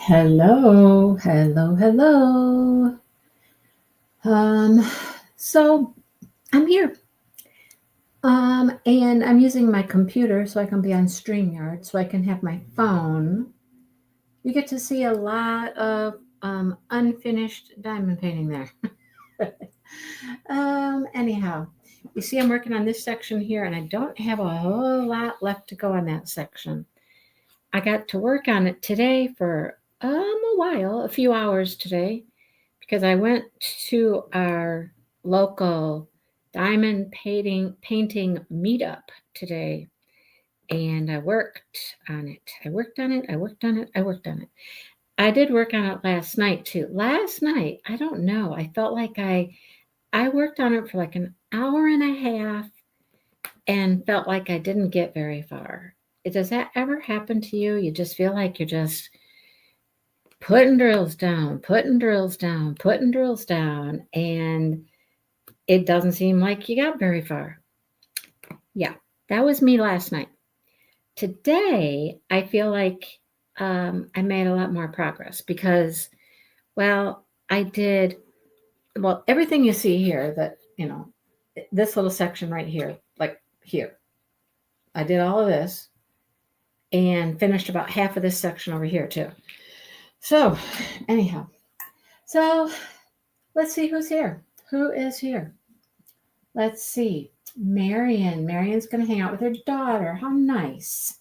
Hello, hello, hello. So I'm here. And I'm using my computer so I can be on StreamYard so I can have my phone. You get to see a lot of unfinished diamond painting there. Anyhow, you see I'm working on this section here and I don't have a whole lot left to go on that section. I got to work on it today for a while, a few hours today, because I went to our local diamond painting meetup today and I worked on it. I worked on it. I worked on it. I worked on it. I did work on it last night too. Last night, I don't know. I felt like I worked on it for like an hour and a half and felt like I didn't get very far. Does that ever happen to you? You just feel like you're just putting drills down, putting drills down, putting drills down, and it doesn't seem like you got very far. Yeah, that was me last night. Today, I feel like I made a lot more progress because, well, I did, well, everything you see here that, this little section right here, like here, I did all of this and finished about half of this section over here too. So, anyhow, so let's see who's here. Who is here? Let's see. Marion. Marion's going to hang out with her daughter. How nice.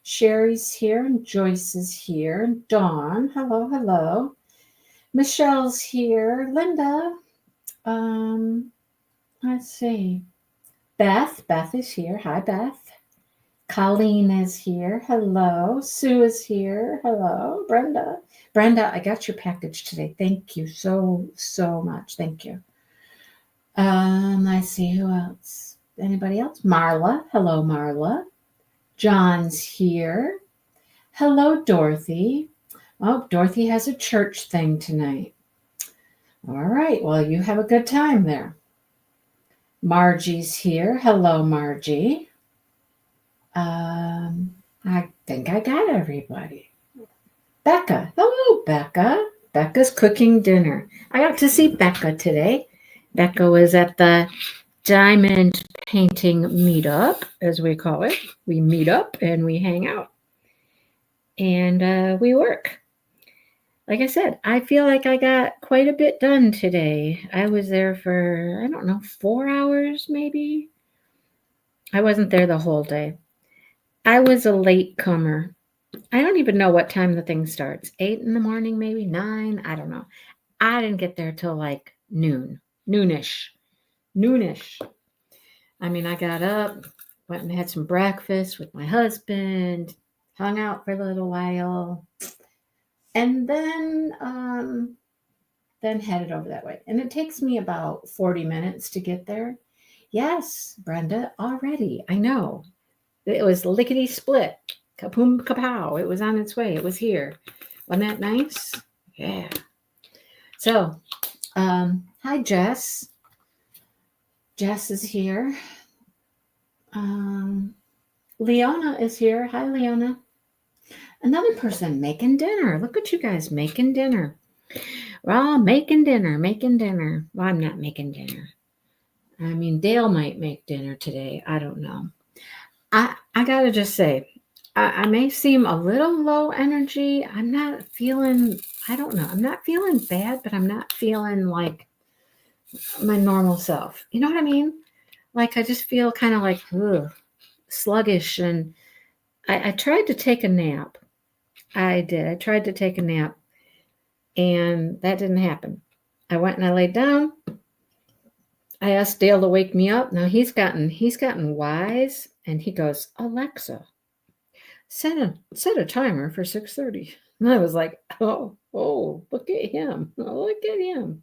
Sherry's here and Joyce is here. And Dawn. Hello, hello. Michelle's here. Linda. Um, let's see. Beth. Beth is here. Hi, Beth. Colleen is here. Hello. Sue is here. Hello. Brenda. Brenda, I got your package today. Thank you so much. Thank you. Let's see who else. Anybody else? Marla. Hello, Marla. John's here. Hello, Dorothy. Oh, Dorothy has a church thing tonight. All right. Well, you have a good time there. Margie's here. Hello, Margie. I think I got everybody. Becca. Hello, Becca. Becca's cooking dinner. I got to see Becca today. Becca was at the diamond painting meetup, as we call it. We meet up and we hang out. And we work. Like I said, I feel like I got quite a bit done today. I was there for, I don't know, 4 hours maybe. I wasn't there the whole day. I was a late comer. I don't even know what time the thing starts. 8 in the morning, maybe 9. I don't know. I didn't get there till like noonish. I mean, I got up, went and had some breakfast with my husband, hung out for a little while, and then headed over that way. And it takes me about 40 minutes to get there. Yes, Brenda, already. I know. It was lickety split. Kapoom kapow. It was on its way. It was here. Wasn't that nice? Yeah. So, hi, Jess. Jess is here. Leona is here. Hi, Leona. Another person making dinner. Look at you guys making dinner. We're all making dinner. Well, I'm not making dinner. I mean, Dale might make dinner today. I don't know. I gotta just say, I may seem a little low energy. I'm not feeling, I don't know. I'm not feeling bad, but I'm not feeling like my normal self. You know what I mean? Like I just feel kind of like sluggish. And I tried to take a nap. I did. I tried to take a nap, and that didn't happen. I went and I laid down. I asked Dale to wake me up. Now he's gotten wise, and he goes, Alexa, set a timer for 6:30. And I was like, oh, look at him. Look at him.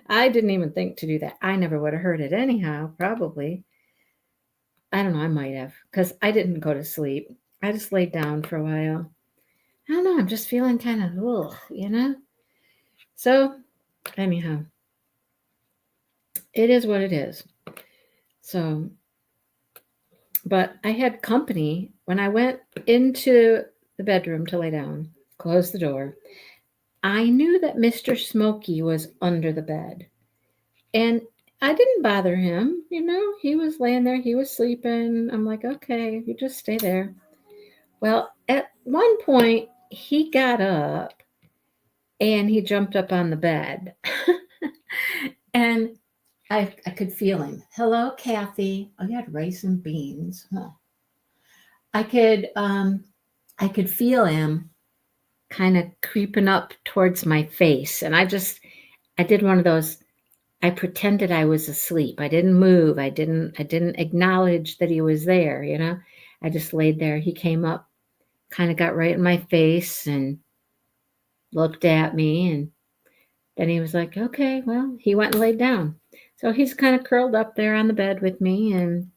I didn't even think to do that. I never would have heard it anyhow, probably. I don't know, I might have, because I didn't go to sleep. I just laid down for a while. I don't know, I'm just feeling kind of, So, anyhow, it is what it is. So, but I had company when I went into the bedroom to lay down. closed the door. I knew that Mr. Smokey was under the bed. And I didn't bother him, he was laying there, he was sleeping. I'm like, okay, you just stay there. Well, at one point, he got up and he jumped up on the bed. And I could feel him. Hello, Kathy. Oh, you had rice and beans. Huh. I could feel him kind of creeping up towards my face. And I did one of those, I pretended I was asleep. I didn't move. I didn't acknowledge that he was there. I just laid there. He came up, kind of got right in my face and looked at me, and then he was like, okay, well, he went and laid down. So he's kind of curled up there on the bed with me, and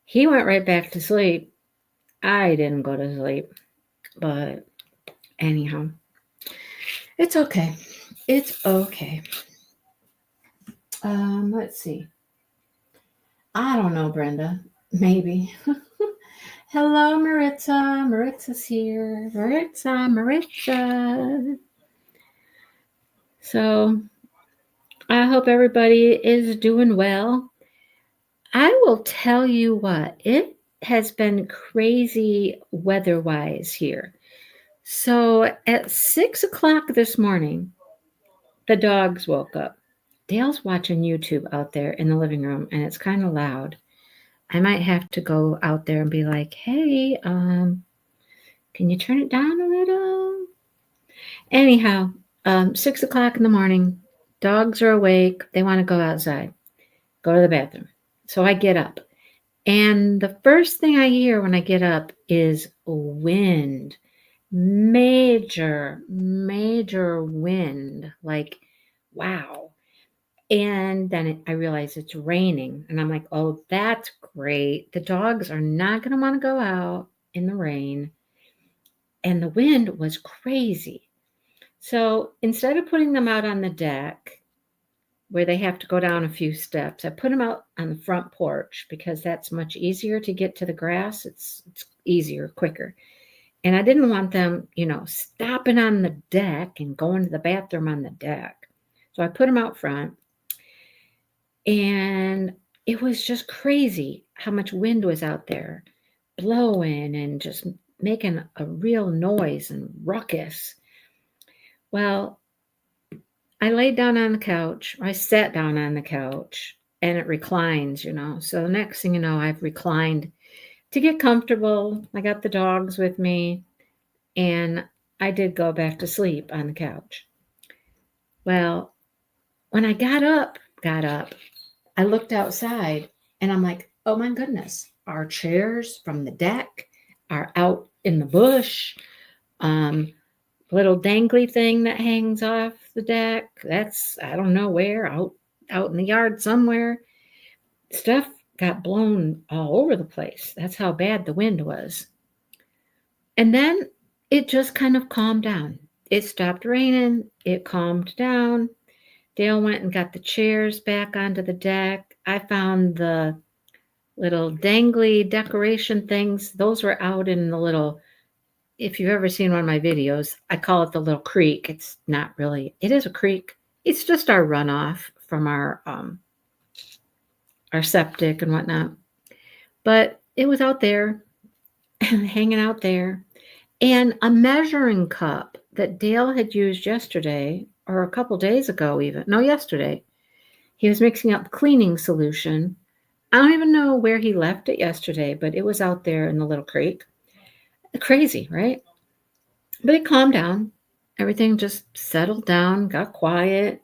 he went right back to sleep. I didn't go to sleep, but anyhow, it's okay. It's okay. Let's see. I don't know, Brenda. Maybe. Hello, Maritza. Maritza's here. Maritza. So I hope everybody is doing well. I will tell you what, it has been crazy weather-wise here. So at 6 o'clock this morning, the dogs woke up. Dale's watching YouTube out there in the living room, and it's kind of loud. I might have to go out there and be like, hey, can you turn it down a little? Anyhow, 6 o'clock in the morning, dogs are awake. They want to go outside, go to the bathroom. So I get up. And the first thing I hear when I get up is wind. Major wind. Like, wow. And then I realize it's raining. And I'm like, oh, that's great. The dogs are not going to want to go out in the rain. And the wind was crazy. So instead of putting them out on the deck where they have to go down a few steps, I put them out on the front porch because that's much easier to get to the grass. It's easier, quicker. And I didn't want them, stopping on the deck and going to the bathroom on the deck. So I put them out front. And it was just crazy how much wind was out there, blowing and just making a real noise and ruckus. Well, I laid down on the couch. I sat down on the couch, and it reclines, So the next thing you know, I've reclined to get comfortable. I got the dogs with me, and I did go back to sleep on the couch. Well, when I got up, I looked outside, and I'm like, oh my goodness, our chairs from the deck are out in the bush. Little dangly thing that hangs off the deck, that's, I don't know where, out in the yard somewhere. Stuff got blown all over the place. That's how bad the wind was. And then it just kind of calmed down. It stopped raining. It calmed down. Dale went and got the chairs back onto the deck. I found the little dangly decoration things. Those were out in the little, if you've ever seen one of my videos, I call it the little creek. It's not really, it is a creek. It's just our runoff from our septic and whatnot. But it was out there, hanging out there. And a measuring cup that Dale had used yesterday, or a couple days ago even. No, yesterday. He was mixing up cleaning solution. I don't even know where he left it yesterday, but it was out there in the little creek. Crazy, right? But it calmed down. Everything just settled down, got quiet.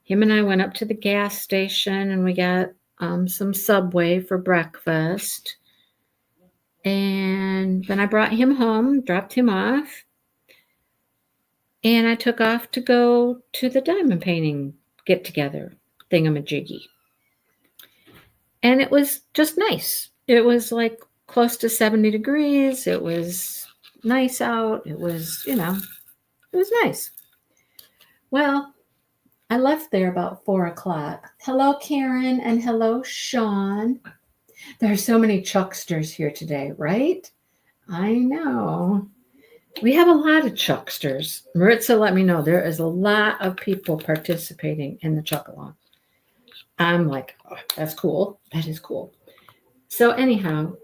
Him and I went up to the gas station, and we got some Subway for breakfast. And then I brought him home, dropped him off. And I took off to go to the diamond painting get-together thingamajiggy. And it was just nice. It was like close to 70 degrees. It was nice out. It was, it was nice. Well, I left there about 4 o'clock. Hello, Karen, and hello, Sean. There are so many Chucksters here today, right? I know. We have a lot of chucksters. Maritza let me know there is a lot of people participating in the chuck along. I'm like, oh, that's cool. That is cool. So anyhow,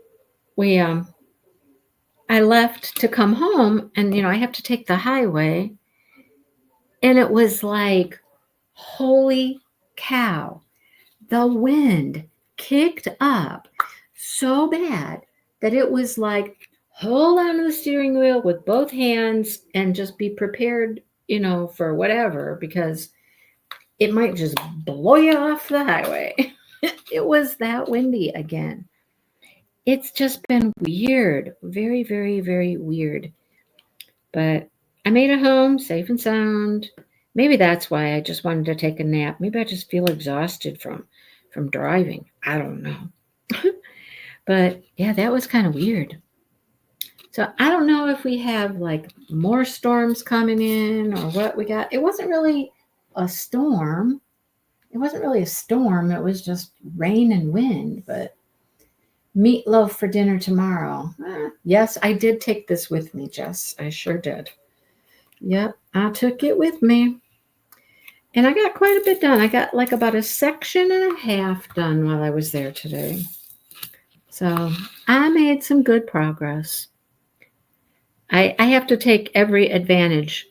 we I left to come home, and I have to take the highway, and it was like, holy cow, the wind kicked up so bad that it was like, hold on to the steering wheel with both hands and just be prepared, for whatever, because it might just blow you off the highway. It was that windy again. It's just been weird, very, very, very weird. But I made it home safe and sound. Maybe that's why I just wanted to take a nap. Maybe I just feel exhausted from driving. I don't know. But yeah, that was kind of weird. So I don't know if we have like more storms coming in or what we got. It wasn't really a storm. It wasn't really a storm. It was just rain and wind. But meatloaf for dinner tomorrow. Yes, I did take this with me, Jess. I sure did. Yep, I took it with me. And I got quite a bit done. I got like about a section and a half done while I was there today. So I made some good progress. I have to take every advantage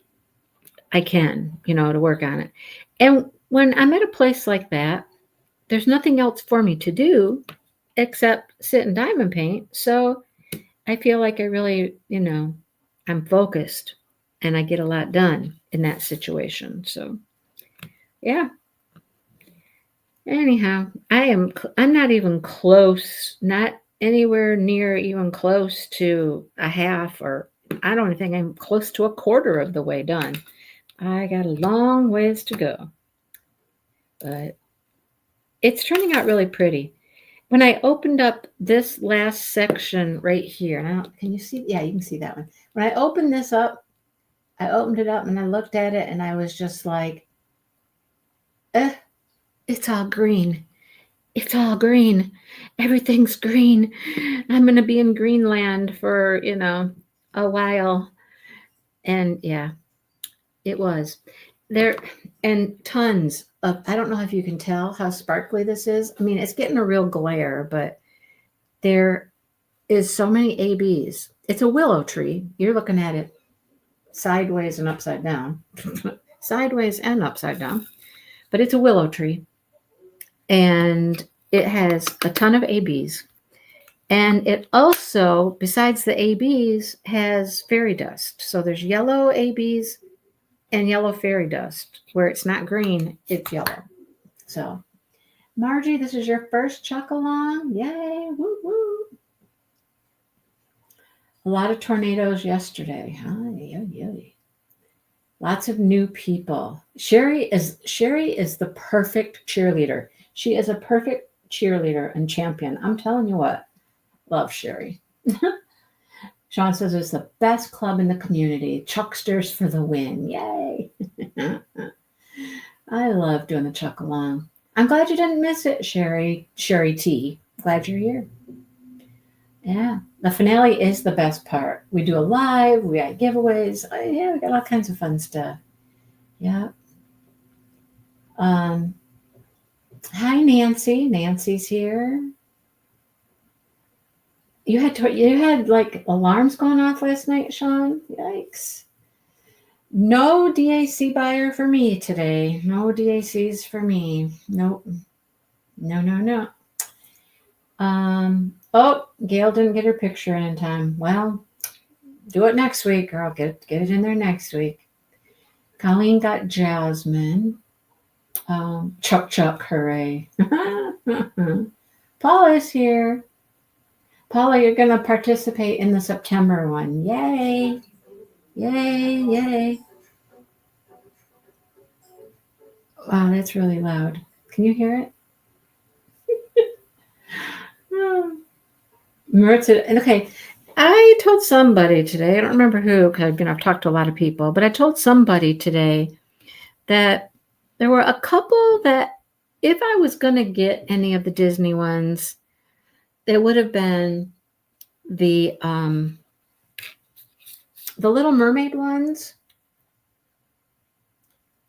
I can, to work on it. And when I'm at a place like that, there's nothing else for me to do except sit and diamond paint. So I feel like I really, I'm focused and I get a lot done in that situation. So yeah. Anyhow, I'm not even close, not anywhere near even close to a half, or I don't think I'm close to a quarter of the way done. I got a long ways to go. But it's turning out really pretty. When I opened up this last section right here, and can you see? Yeah, you can see that one. When I opened this up, I opened it up and I looked at it and I was just like, it's all green. It's all green. Everything's green. I'm going to be in Greenland for, a while. And yeah, it was. There, and tons of, I don't know if you can tell how sparkly this is. I mean, it's getting a real glare, but there is so many ABs. It's a willow tree. You're looking at it sideways and upside down. Sideways and upside down. But it's a willow tree. And it has a ton of ABs. And it also, besides the ABs, has fairy dust. So there's yellow ABs and yellow fairy dust. Where it's not green, it's yellow. So, Margie, this is your first chuck along. Yay! Woo woo! A lot of tornadoes yesterday. Lots of new people. Sherry is the perfect cheerleader. She is a perfect cheerleader and champion. I'm telling you what. Love Sherry. Sean says it's the best club in the community. Chucksters for the win. Yay. I love doing the chuck along. I'm glad you didn't miss it, Sherry T. Glad you're here. Yeah. The finale is the best part. We do a live, we got giveaways. Yeah, we got all kinds of fun stuff. Yeah. Hi, Nancy. Nancy's here. You had like alarms going off last night, Sean? Yikes. No DAC buyer for me today. No DACs for me. Nope. No. Oh, Gail didn't get her picture in time. Well, do it next week, or I'll get it in there next week. Colleen got Jasmine. Chuck, hooray. Paula's here. Paula, you're going to participate in the September one. Yay. Yay. Wow, that's really loud. Can you hear it? Maritza, okay. I told somebody today, I don't remember who, because I've talked to a lot of people, but I told somebody today that there were a couple that if I was going to get any of the Disney ones, it would have been the The Little Mermaid ones,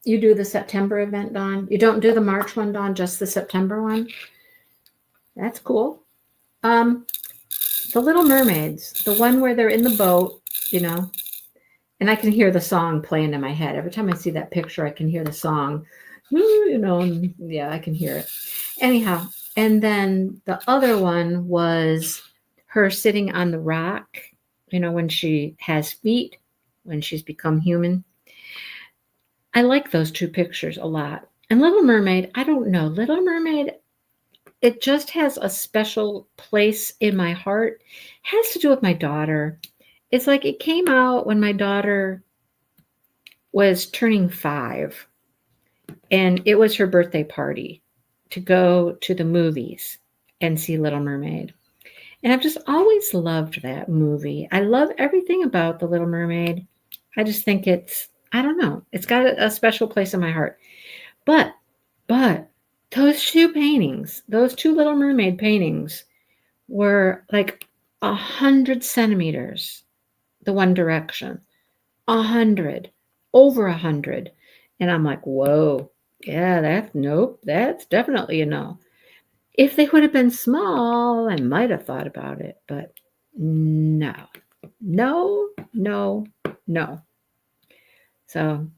you do the September event, Dawn. You don't do the March one, Dawn, just the September one. That's cool. The Little Mermaids, the one where they're in the boat, you know, and I can hear the song playing in my head. Every time I see that picture, I can hear the song, you know, and yeah, I can hear it. Anyhow, and then the other one was her sitting on the rock, you know, when she has feet, when she's become human. I like those two pictures a lot. And Little Mermaid, I don't know. Little Mermaid, it just has a special place in my heart. It has to do with my daughter. It's like it came out when my daughter was turning 5, and it was her birthday party to go to the movies and see Little Mermaid. And I've just always loved that movie. I love everything about The Little Mermaid. I just think it's, I don't know, it's got a special place in my heart. But those two paintings, those two Little Mermaid paintings were like 100 centimeters the one direction, 100, over 100. And I'm like, whoa, yeah, that's definitely a no. If they would have been small, I might have thought about it, but no. So,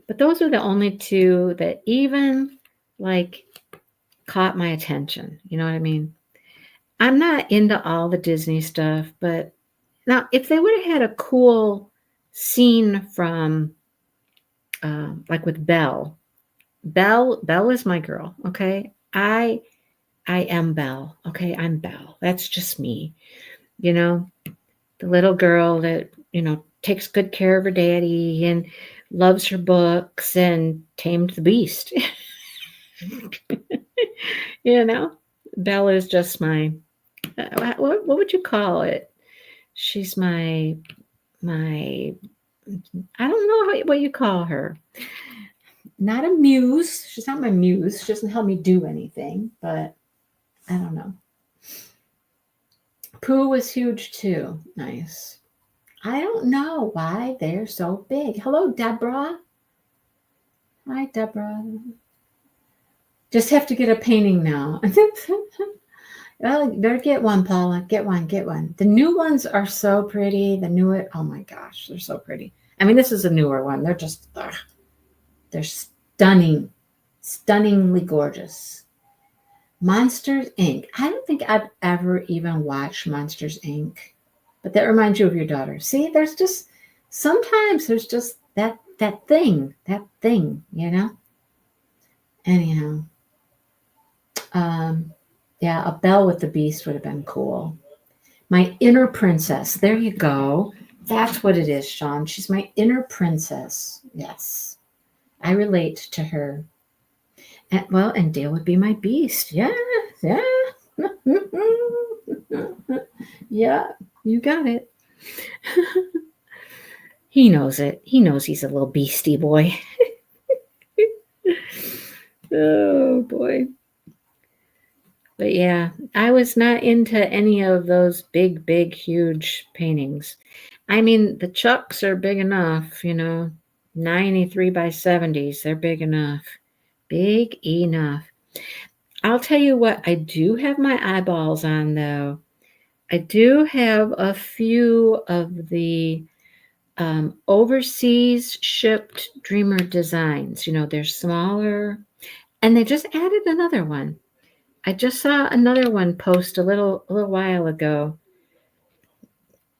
but those are the only two that even like caught my attention. You know what I mean? I'm not into all the Disney stuff, but now if they would have had a cool scene from like with Belle is my girl. Okay. I am Belle. Okay. I'm Belle. That's just me. You know, the little girl that, you know, takes good care of her daddy and loves her books and tamed the beast. You know, Belle is just my, what would you call it? She's my, I don't know what you call her. Not a muse. She's not my muse. She doesn't help me do anything, but I don't know. Pooh was huge too. Nice. I don't know why they're so big. Hello, Deborah. Hi, Deborah. Just have to get a painting now. Well, you better get one, Paula. Get one. The new ones are so pretty. Oh my gosh, they're so pretty. I mean, this is a newer one. They're just, they're stunning, stunningly gorgeous. Monsters, Inc. I don't think I've ever even watched Monsters, Inc. But that reminds you of your daughter. See, sometimes there's just that thing, you know? Anyhow. Yeah, a Belle with the Beast would have been cool. My inner princess. There you go. That's what it is, Sean. She's my inner princess. Yes. I relate to her. And Dale would be my beast. Yeah. Yeah, you got it. He knows it. He knows he's a little beastie boy. Oh, boy. But yeah, I was not into any of those big, huge paintings. I mean, the Chucks are big enough, you know, 93 by 70s. They're big enough. Big enough. I'll tell you what, I do have my eyeballs on, though. I do have a few of the overseas shipped Dreamer designs. You know, they're smaller. And they just added another one. I just saw another one post a little while ago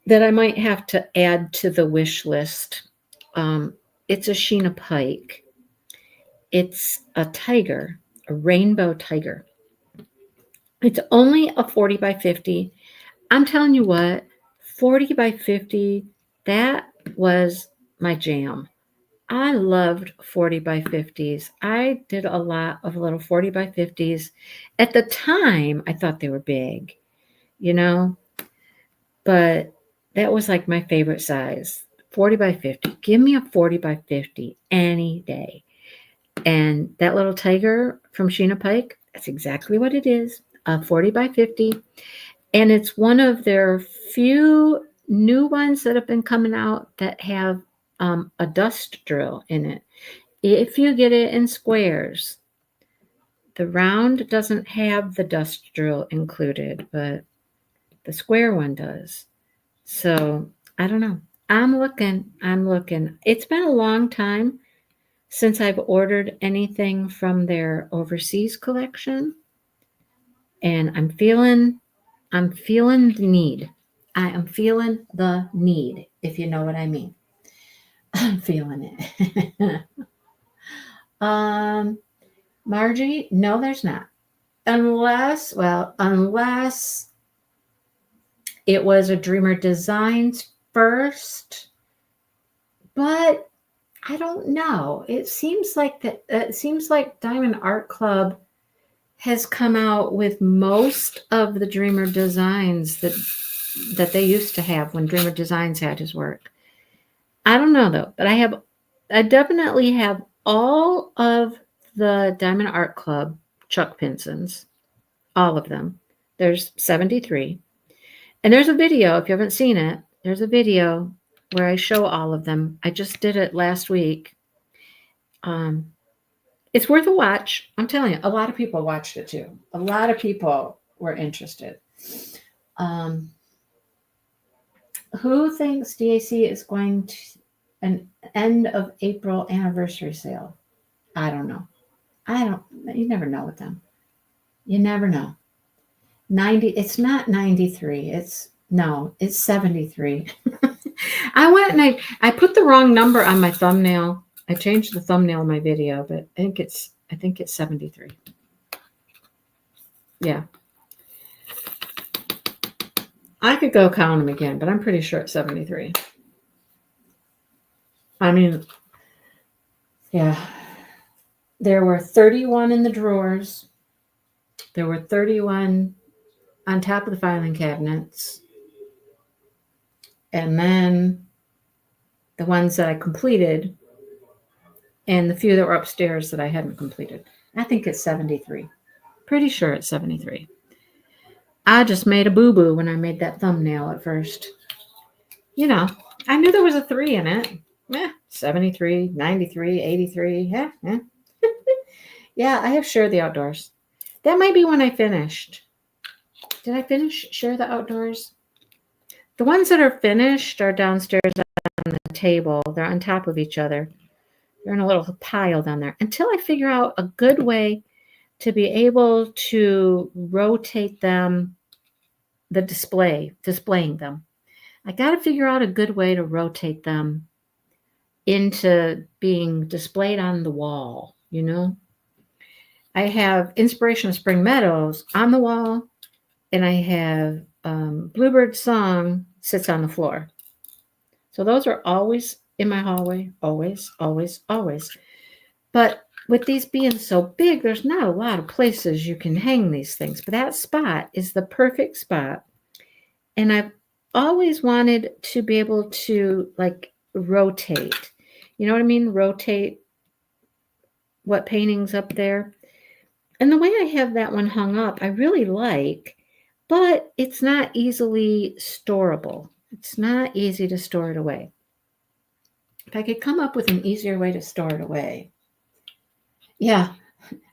that I might have to add to the wish list. It's a Sheena Pike. It's a tiger, a rainbow tiger. It's only a 40 by 50. I'm telling you what, 40 by 50, that was my jam. I loved 40 by 50s. I did a lot of little 40 by 50s. At the time, I thought they were big, you know, but that was like my favorite size, 40 by 50. Give me a 40 by 50 any day. And that little tiger from Sheena Pike, that's exactly what it is, a 40 by 50. And it's one of their few new ones that have been coming out that have a dust drill in it. If you get it in squares, the round doesn't have the dust drill included, but the square one does. So I don't know. I'm looking. It's been a long time since I've ordered anything from their overseas collection, and I'm feeling the need. I am feeling the need, if you know what I mean. I'm feeling it. Margie, no, there's not. Unless it was a Dreamer Designs first, but I don't know. It seems like Diamond Art Club has come out with most of the Dreamer Designs that they used to have when Dreamer Designs had his work. I don't know though, but I definitely have all of the Diamond Art Club Chuck Pinsons, all of them. There's 73. And there's a video, if you haven't seen it, there's a video where I show all of them. I just did it last week. It's worth a watch. I'm telling you, a lot of people watched it too. A lot of people were interested. Who thinks DAC is going to an end of April anniversary sale? I don't know. You never know with them. You never know. 90, it's not 93. It's 73. I went and I put the wrong number on my thumbnail. I changed the thumbnail of my video, but I think it's 73. Yeah. I could go count them again, but I'm pretty sure it's 73. I mean, yeah. There were 31 in the drawers. There were 31 on top of the filing cabinets. And then the ones that I completed and the few that were upstairs that I hadn't completed. I think it's 73. Pretty sure it's 73. I just made a boo-boo when I made that thumbnail at first. You know, I knew there was a 3 in it. 73, 93, 83. Yeah. Yeah, I have Share the Outdoors. That might be when I finished. Did I finish Share the Outdoors? The ones that are finished are downstairs on the table. They're on top of each other. They're in a little pile down there. Until I figure out a good way to be able to rotate them, displaying them. I got to figure out a good way to rotate them into being displayed on the wall, you know? I have Inspiration of Spring Meadows on the wall, and I have Bluebird Song sits on the floor. So those are always in my hallway, always. But with these being so big, there's not a lot of places you can hang these things. But that spot is the perfect spot. And I've always wanted to be able to like rotate. You know what I mean? Rotate what painting's up there. And the way I have that one hung up, I really like, but it's not easily storable. It's not easy to store it away. If I could come up with an easier way to store it away. Yeah,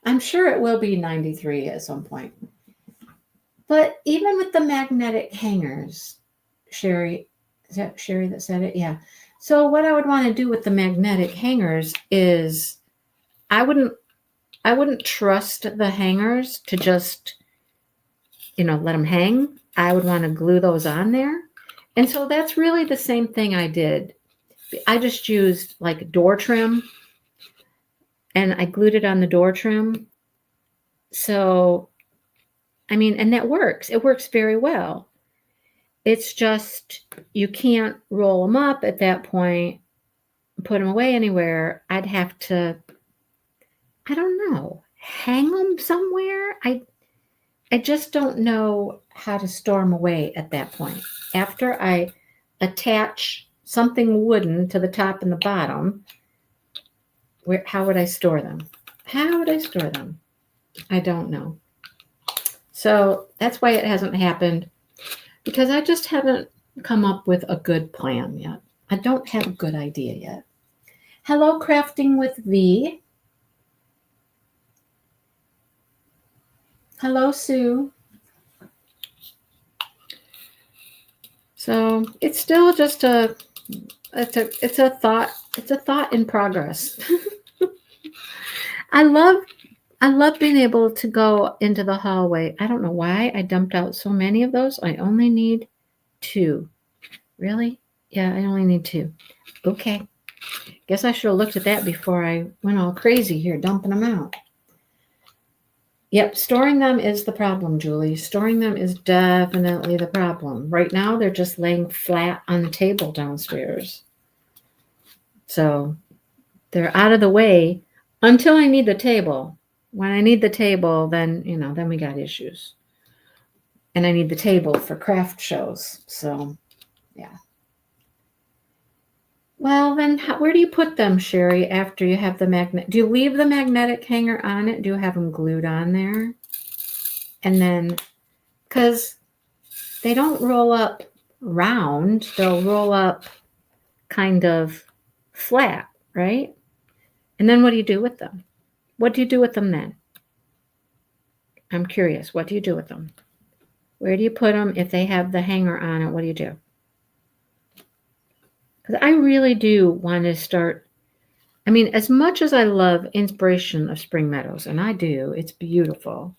I'm sure it will be 93 at some point. But even with the magnetic hangers, Sherry, is that Sherry that said it? Yeah. So what I would want to do with the magnetic hangers is I wouldn't trust the hangers to just, let them hang. I would want to glue those on there. And so that's really the same thing I did. I just used like door trim and I glued it on the door trim. So, and that works. It works very well. It's just, you can't roll them up at that point, put them away anywhere. I'd have to, I don't know, hang them somewhere. I just don't know how to store them away at that point. After I attach something wooden to the top and the bottom, how would I store them? I don't know. So that's why it hasn't happened, because I just haven't come up with a good plan yet. I don't have a good idea yet. Hello, Crafting with V. Hello, Sue. So it's still just it's a thought in progress. I love being able to go into the hallway. I don't know why I dumped out so many of those. I only need 2. Really? Yeah, I only need 2. Okay. Guess I should have looked at that before I went all crazy here dumping them out. Yep, storing them is the problem, Julie. Storing them is definitely the problem. Right now, they're just laying flat on the table downstairs. So they're out of the way until I need the table. When I need the table, then, then we got issues. And I need the table for craft shows. So, yeah. Well, then where do you put them, Sherry, after you have the magnet? Do you leave the magnetic hanger on it? Do you have them glued on there? And then, because they don't roll up round, they'll roll up kind of flat, right? And then what do you do with them? What do you do with them then? I'm curious. What do you do with them? Where do you put them if they have the hanger on it? What do you do? Because I really do want to start. I mean, as much as I love Inspiration of Spring Meadows, and I do, it's beautiful.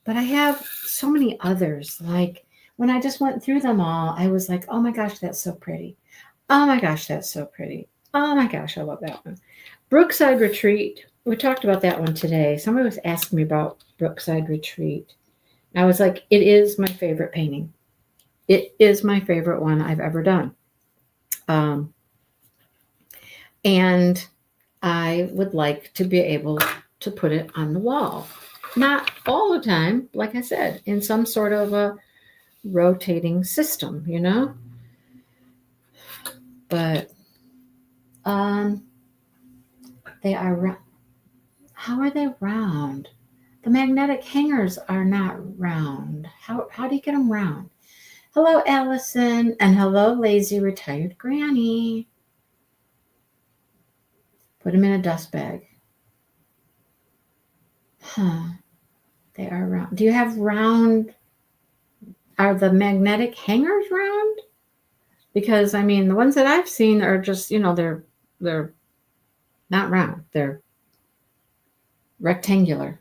But I have so many others. Like when I just went through them all, I was like, oh my gosh, that's so pretty. Oh my gosh, that's so pretty. Oh my gosh, I love that one. Brookside Retreat. We talked about that one today. Somebody was asking me about Brookside Retreat. I was like, it is my favorite painting. It is my favorite one I've ever done. And I would like to be able to put it on the wall. Not all the time, like I said, in some sort of a rotating system, But they are. How are they round? The magnetic hangers are not round. How do you get them round? Hello, Allison, and hello, lazy retired granny. Put them in a dust bag. Huh. They are round. Do you have round? Are the magnetic hangers round? Because I mean, the ones that I've seen are just, they're not round. They're rectangular.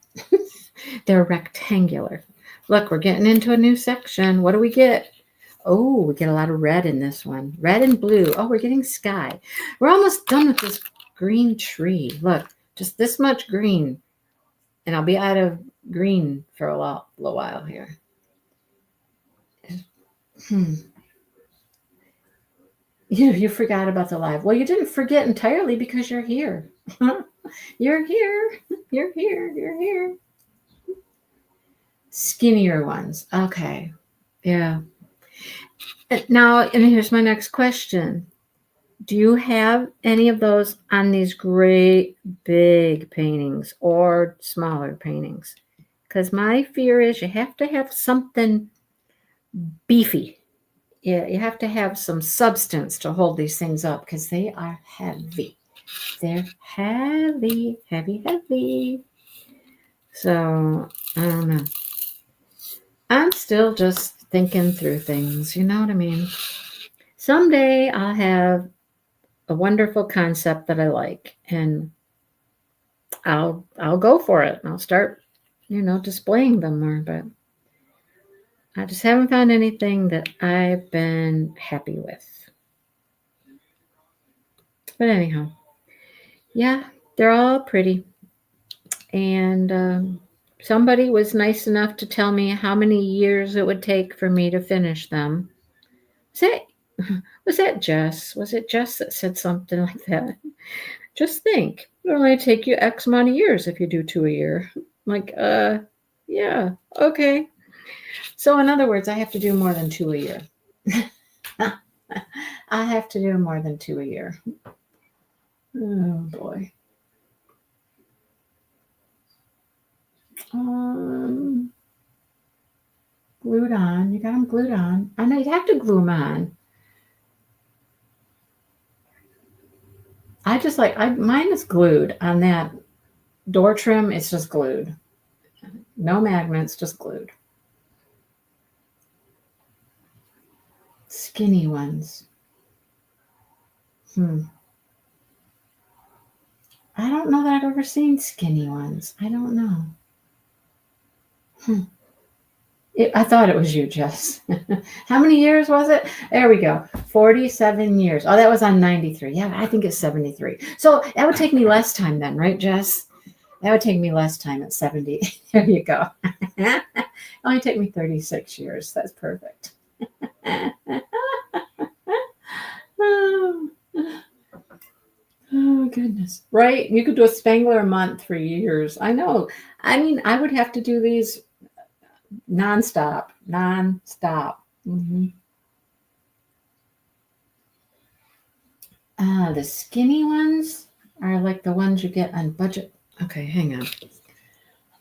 They're rectangular. Look, we're getting into a new section. What do we get? Oh, we get a lot of red in this one. Red and blue. Oh, we're getting sky. We're almost done with this green tree. Look, just this much green. And I'll be out of green for a little while here. You forgot about the live. Well, you didn't forget entirely because you're here. You're here. You're here. You're here. Skinnier ones. Okay. Yeah. Now, and here's my next question. Do you have any of those on these great big paintings or smaller paintings? Because my fear is you have to have something beefy. Yeah, you have to have some substance to hold these things up because they are heavy. They're heavy, heavy, heavy. So, I don't know. I'm still just thinking through things, you know what I mean? Someday I'll have a wonderful concept that I like and I'll go for it. I'll start, displaying them more, but I just haven't found anything that I've been happy with. But anyhow, yeah, they're all pretty. And somebody was nice enough to tell me how many years it would take for me to finish them. Was that Jess? Was it Jess that said something like that? Just think, it'll only take you X amount of years if you do 2 a year. Like, yeah, okay. So in other words, I have to do more than 2 a year. I have to do more than 2 a year. Oh boy. Glued on. You got them glued on. I know you'd have to glue them on. I just like mine is glued on that door trim. It's just glued. No magnets, just glued. Skinny ones. I don't know that I've ever seen skinny ones. I don't know. I thought it was you, Jess. How many years was it? There we go. 47 years. Oh, that was on 93. Yeah, I think it's 73. So that would take me less time then, right, Jess? That would take me less time at 70. There you go. Only take me 36 years. That's perfect. Oh, goodness. Right? You could do a Spangler a month for years. I know. I mean, I would have to do these nonstop. Mm-hmm. The skinny ones are like the ones you get on budget. Okay, hang on.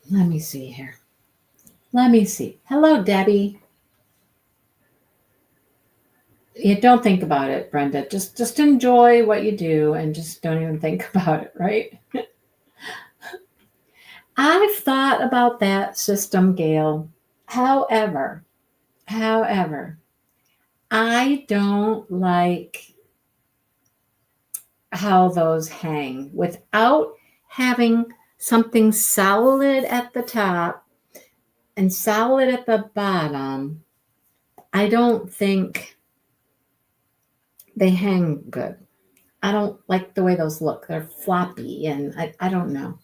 Let me see here. Let me see. Hello, Debbie. You don't think about it, Brenda. Just enjoy what you do and just don't even think about it, right? I've thought about that system, Gail. However, I don't like how those hang without having something solid at the top and solid at the bottom. I don't think they hang good. I don't like the way those look. They're floppy and I don't know.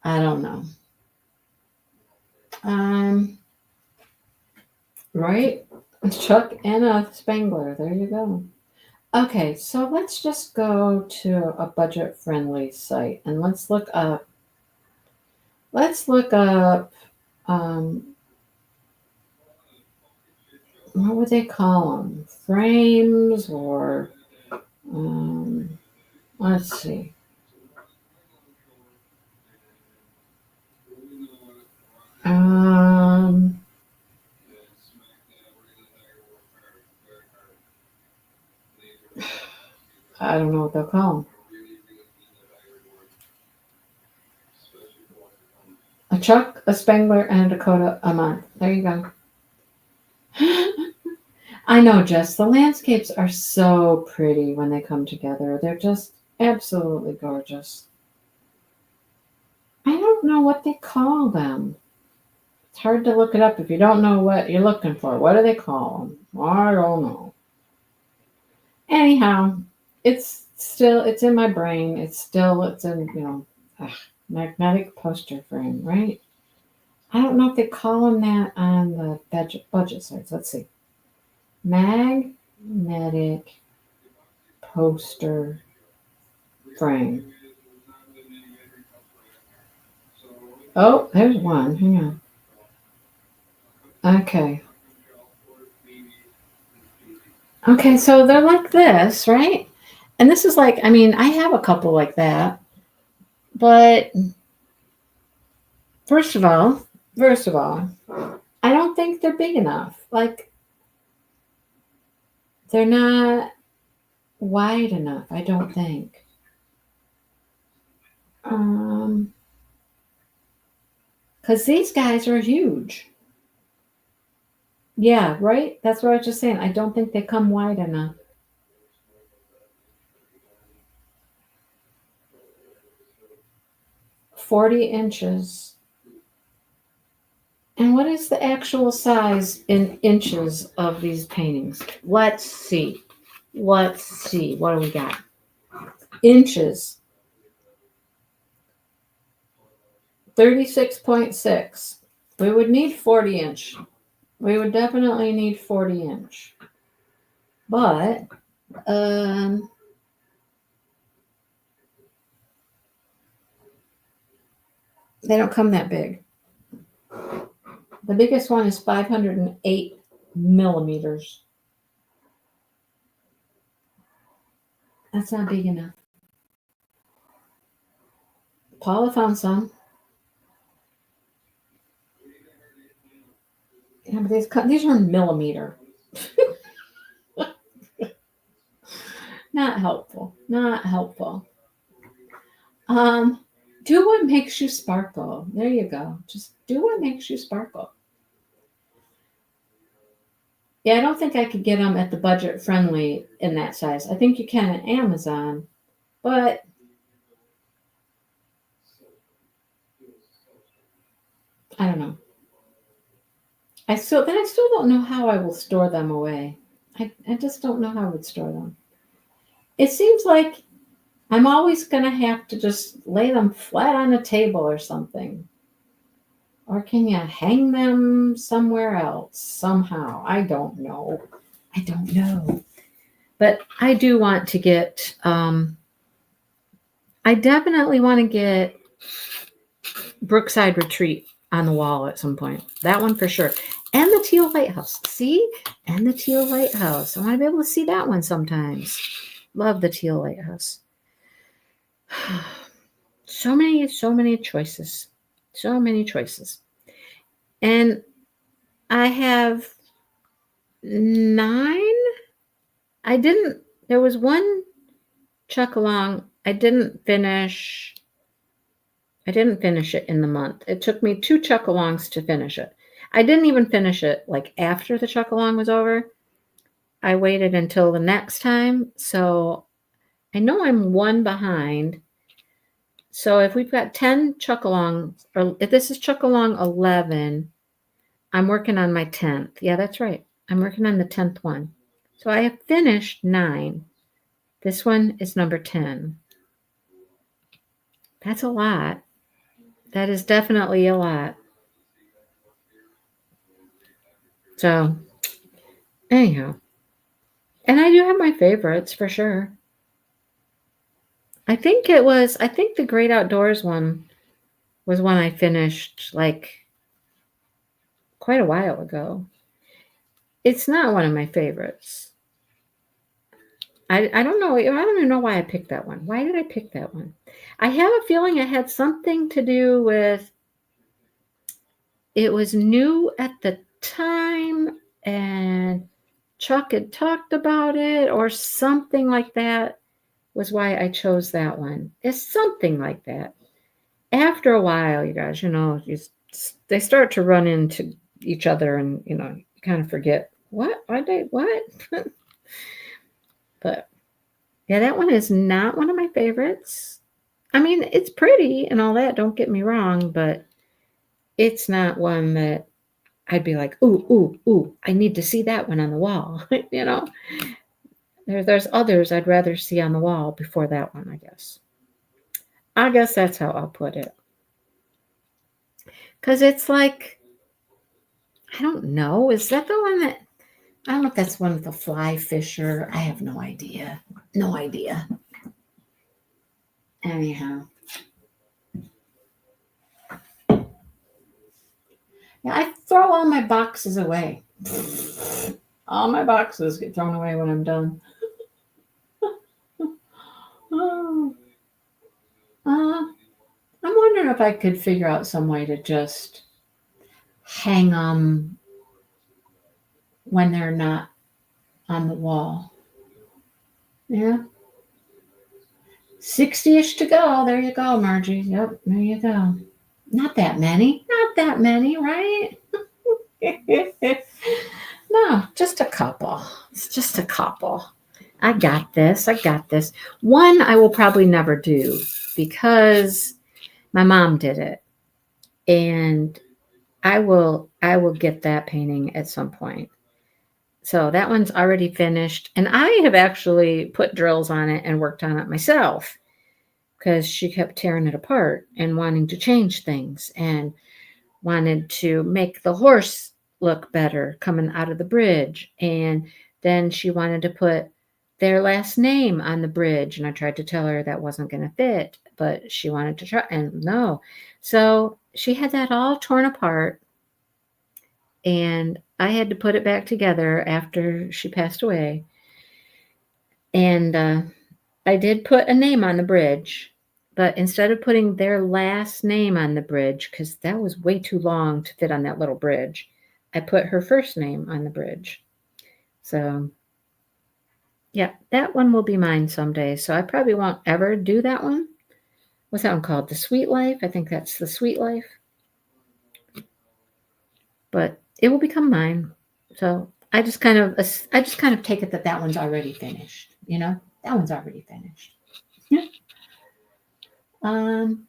I don't know. Right? A Chuck and a Spangler. There you go. Okay, so let's just go to a budget-friendly site and let's look up. What would they call them? Frames or let's see. I don't know what they'll call them. A Chuck, a Spangler, and a Dakota a month. There you go. I know, Jess. The landscapes are so pretty when they come together. They're just absolutely gorgeous. I don't know what they call them. It's hard to look it up if you don't know what you're looking for. What do they call them? I don't know. Anyhow, it's in my brain. It's in, magnetic poster frame, right? I don't know if they call them that on the budget sites. Let's see. Magnetic poster frame. Oh, there's one. Hang on. Okay. Okay, so they're like this, right? And this is like, I mean, I have a couple like that. But first of all, I don't think they're big enough. Like, they're not wide enough, I don't think. Because these guys are huge. Yeah, right? That's what I was just saying. I don't think they come wide enough. 40 inches. And what is the actual size in inches of these paintings? Let's see. What do we got? Inches. 36.6. We would need 40 inch. We would definitely need 40 inch. But they don't come that big. The biggest one is 508 millimeters. That's not big enough. Paula found some. Yeah, but these are millimeter. Not helpful. Not helpful. Do what makes you sparkle. There you go. Just do what makes you sparkle. Yeah, I don't think I could get them at the budget friendly in that size. I think you can at Amazon, but I don't know. I still don't know how I will store them away. I just don't know how I would store them. It seems like I'm always gonna have to just lay them flat on a table or something. Or can you hang them somewhere else somehow? I don't know. I don't know. But I do want to get I definitely want to get Brookside Retreat on the wall at some point. That one for sure. And the Teal Lighthouse. See? And the Teal Lighthouse. I want to be able to see that one sometimes. Love the Teal Lighthouse. So many choices. So many choices. And I have 9. There was one chuck-along I didn't finish it in the month. It took me 2 chuck-alongs to finish it. I didn't even finish it like after the chuck-along was over. I waited until the next time. So I know I'm 1 behind. So if we've got 10 chuck-alongs, or if this is chuck-along 11, I'm working on my 10th. Yeah, that's right. I'm working on the 10th one. So I have finished 9. This one is number 10. That's a lot. That is definitely a lot. So, anyhow. And I do have my favorites for sure. I think the Great Outdoors one was one I finished like quite a while ago. It's not one of my favorites. I don't know. I don't even know why I picked that one. Why did I pick that one? I have a feeling it had something to do with it was new at the time and Chuck had talked about it or something like that was why I chose that one. It's something like that. After a while, you guys, they start to run into each other and, you kind of forget what? But yeah, that one is not one of my favorites. I mean, it's pretty and all that, don't get me wrong, but it's not one that I'd be like, ooh, I need to see that one on the wall. There's others I'd rather see on the wall before that one, I guess. I guess that's how I'll put it. Because it's like, I don't know. Is that the one that, I don't know if that's one of the fly fisher. I have no idea. No idea. Anyhow. Yeah, I throw all my boxes away. All my boxes get thrown away when I'm done. I'm wondering if I could figure out some way to just hang them when they're not on the wall. Yeah. 60-ish to go. There you go, Margie. Yep, there you go. Not that many, right? No, just a couple. It's just a couple. I got this. One I will probably never do because my mom did it. And I will get that painting at some point. So that one's already finished. And I have actually put drills on it and worked on it myself because she kept tearing it apart and wanting to change things and wanted to make the horse look better coming out of the bridge. And then she wanted to put their last name on the bridge. And I tried to tell her that wasn't going to fit, but she wanted to try. And no. So she had that all torn apart. And I had to put it back together after she passed away. And I did put a name on the bridge. But instead of putting their last name on the bridge, because that was way too long to fit on that little bridge, I put her first name on the bridge. So Yeah, that one will be mine someday. So I probably won't ever do that one. What's that one called? The Sweet Life. I think that's the Sweet Life. But it will become mine. So I just kind of take it that one's already finished. That one's already finished. 10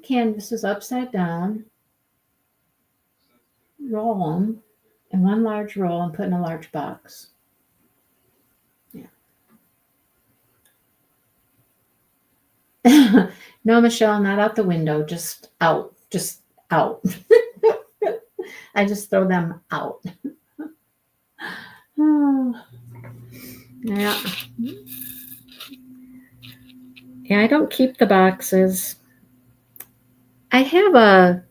canvases upside down, roll them in one large roll and put in a large box. Yeah. No, Michelle, not out the window, just out. Just out. I just throw them out. Oh, yeah. Yeah, I don't keep the boxes. I have a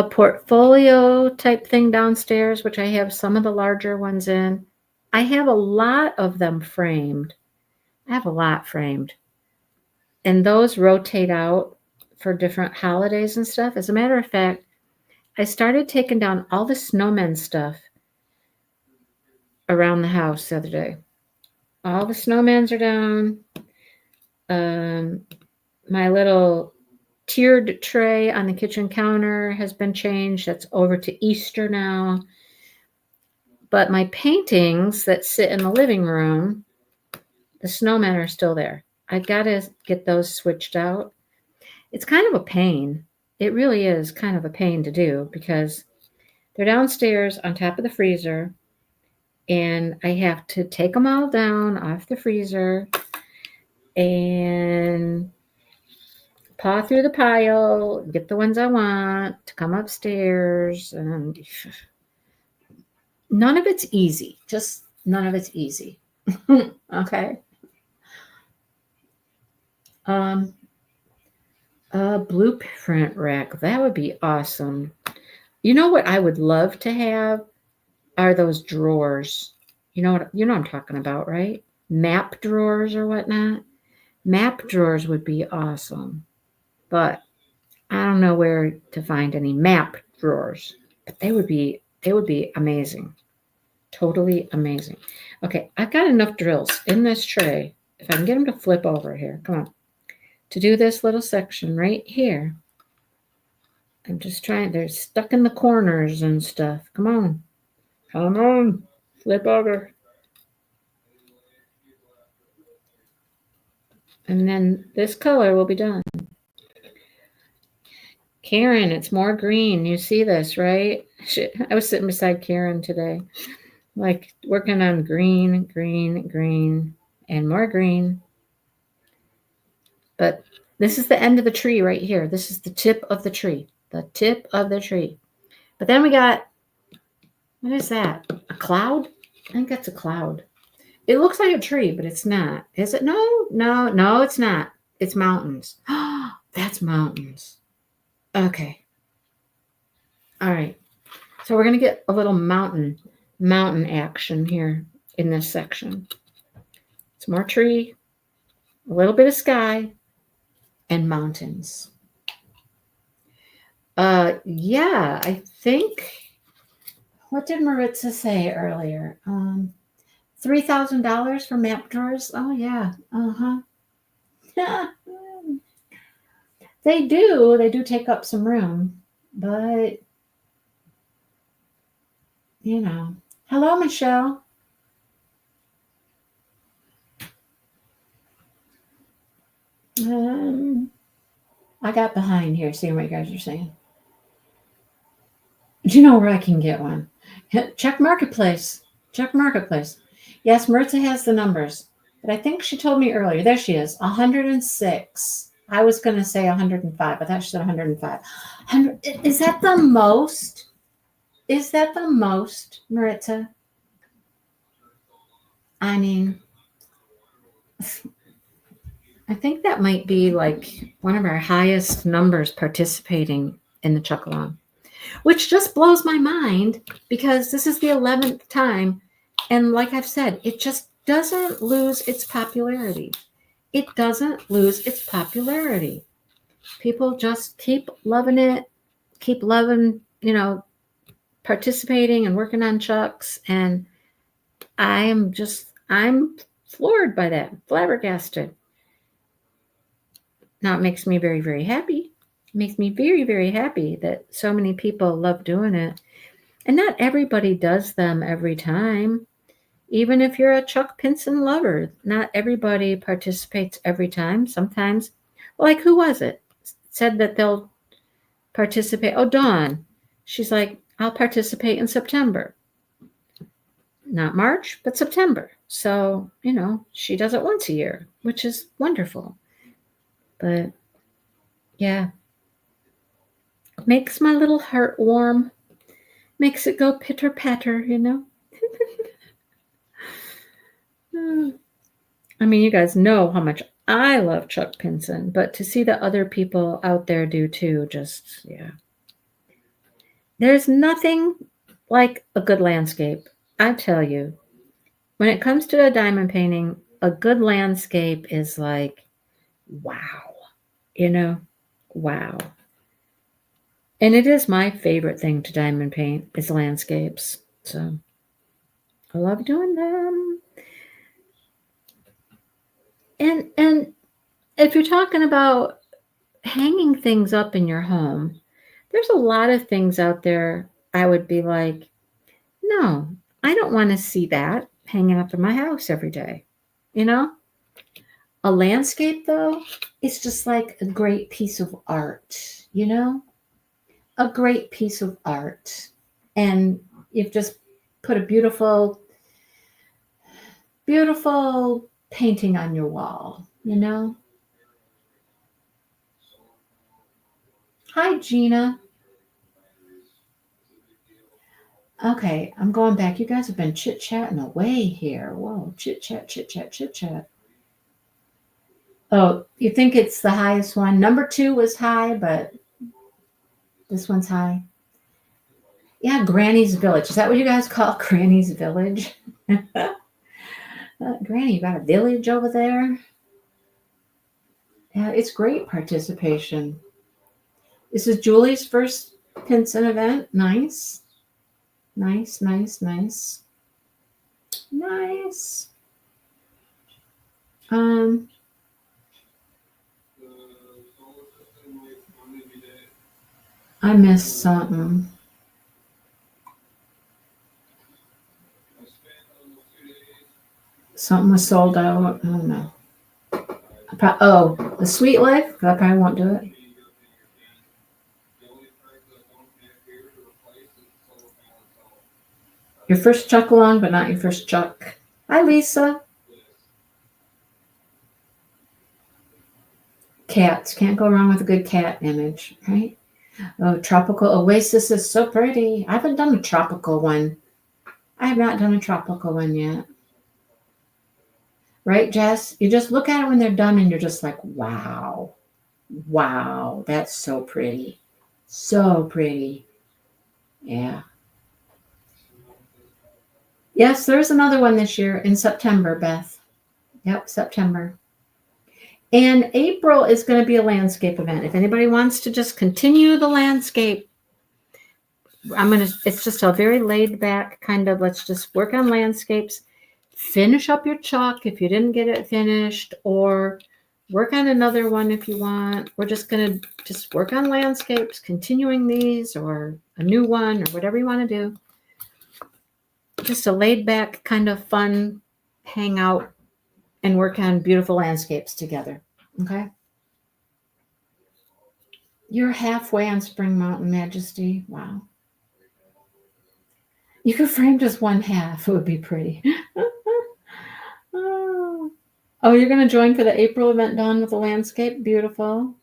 portfolio type thing downstairs, which I have some of the larger ones in. I have a lot of them framed. I have a lot framed. And those rotate out for different holidays and stuff. As a matter of fact, I started taking down all the snowmen stuff around the house the other day. All the snowmans are down. My little tiered tray on the kitchen counter has been changed. That's over to Easter now. But my paintings that sit in the living room, the snowmen are still there. I got to get those switched out. It's kind of a pain. It really is kind of a pain to do because they're downstairs on top of the freezer, and I have to take them all down off the freezer and paw through the pile, get the ones I want to come upstairs, and none of it's easy. Just none of it's easy. Okay. A blueprint rack. That would be awesome. You know what I would love to have are those drawers. You know what I'm talking about, right? Map drawers or whatnot. Map drawers would be awesome. But I don't know where to find any map drawers. But they would be amazing. Totally amazing. Okay, I've got enough drills in this tray. If I can get them to flip over here, come on. To do this little section right here. I'm just trying, they're stuck in the corners and stuff. Come on. Come on. Flip over. And then this color will be done. Karen, it's more green. You see this, right? I was sitting beside Karen today, like working on green, green, green, and more green. But this is the end of the tree right here. This is the tip of the tree. The tip of the tree. But then we got, what is that? A cloud? I think that's a cloud. It looks like a tree, but it's not. Is it? No, it's not. It's mountains. That's mountains. Okay. All right. So we're going to get a little mountain action here in this section. It's more tree, a little bit of sky, and mountains. Yeah, I think, what did Maritza say earlier? $3,000 for map drawers? Oh, yeah. Uh-huh. They do take up some room, but, Hello, Michelle. I got behind here seeing what you guys are saying. Do you know where I can get one? Check Marketplace. Yes, Maritza has the numbers, but I think she told me earlier. There she is, 106. I was going to say 105. I thought she said 105. Is that the most? Is that the most, Maritza? I mean, I think that might be like one of our highest numbers participating in the Chuck-a-lon, which just blows my mind because this is the 11th time. And like I've said, it just doesn't lose its popularity. It doesn't lose its popularity. People just keep loving it, keep loving, participating and working on Chucks. And I am just I'm floored by that, flabbergasted. Now, it makes me very, very happy. It makes me very, very happy that so many people love doing it. And not everybody does them every time. Even if you're a Chuck Pinson lover, not everybody participates every time. Sometimes, like, who was it? Said that they'll participate. Oh, Dawn. She's like, I'll participate in September. Not March, but September. So, she does it once a year, which is wonderful. But yeah, makes my little heart warm, makes it go pitter patter, I mean, you guys know how much I love Chuck Pinson, but to see that other people out there do too, just, yeah. There's nothing like a good landscape. I tell you, when it comes to a diamond painting, a good landscape is like, wow, wow. And it is my favorite thing to diamond paint is landscapes. So I love doing them. And if you're talking about hanging things up in your home, there's a lot of things out there I would be like, no, I don't want to see that hanging up in my house every day. A landscape, though, is just like a great piece of art, a great piece of art. And you've just put a beautiful, beautiful painting on your wall, Hi, Gina. Okay, I'm going back. You guys have been chit-chatting away here. Whoa, chit-chat, chit-chat, chit-chat. Oh, you think it's the highest one? Number 2 was high, but this one's high. Yeah, Granny's Village. Is that what you guys call Granny's Village? Granny, you got a village over there? Yeah, it's great participation. This is Julie's first Pinson event. Nice. Nice, nice, nice. Nice. I missed something. Something was sold out. I don't know. The Sweet Life? I probably won't do it. Your first Chuck along, but not your first Chuck. Hi, Lisa. Cats. Can't go wrong with a good cat image, right? Oh, Tropical Oasis is so pretty. I haven't done a tropical one. I have not done a tropical one yet. Right, Jess? You just look at it when they're done and you're just like, wow. Wow, that's so pretty. So pretty. Yeah. Yes, there's another one this year in September, Beth. Yep, September. And April is going to be a landscape event. If anybody wants to just continue the landscape, it's just a very laid back kind of, let's just work on landscapes, finish up your Chuck if you didn't get it finished, or work on another one if you want. We're just going to just work on landscapes, continuing these, or a new one, or whatever you want to do. Just a laid back kind of fun hangout and work on beautiful landscapes together. Okay. You're halfway on Spring Mountain, Majesty. Wow. You could frame just one half. It would be pretty. Oh, you're going to join for the April event, Dawn, with the landscape? Beautiful.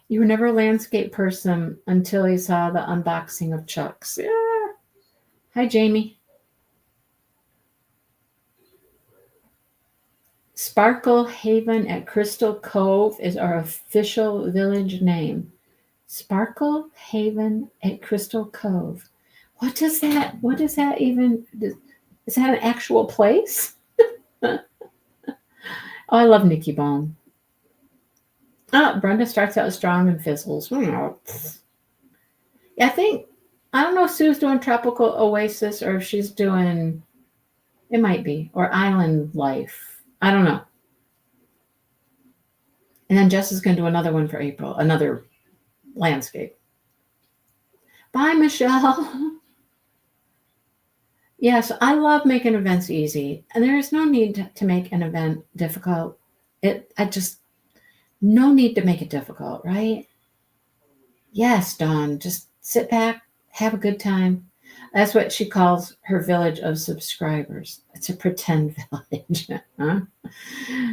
You were never a landscape person until you saw the unboxing of Chuck's. Yeah. Hi, Jamie. Sparkle Haven at Crystal Cove is our official village name. Sparkle Haven at Crystal Cove. What is that even? Is that an actual place? Oh, I love Nikki Bone. Brenda starts out strong and fizzles. Yeah, I don't know if Sue's doing Tropical Oasis or if she's doing It might be. Or Island Life. I don't know. And then Jess is going to do another one for April, another landscape. Bye, Michelle. Yes, I love making events easy. And there is no need to make an event difficult. No need to make it difficult, right? Yes, Dawn, just sit back, have a good time. That's what she calls her village of subscribers. It's a pretend village. Huh?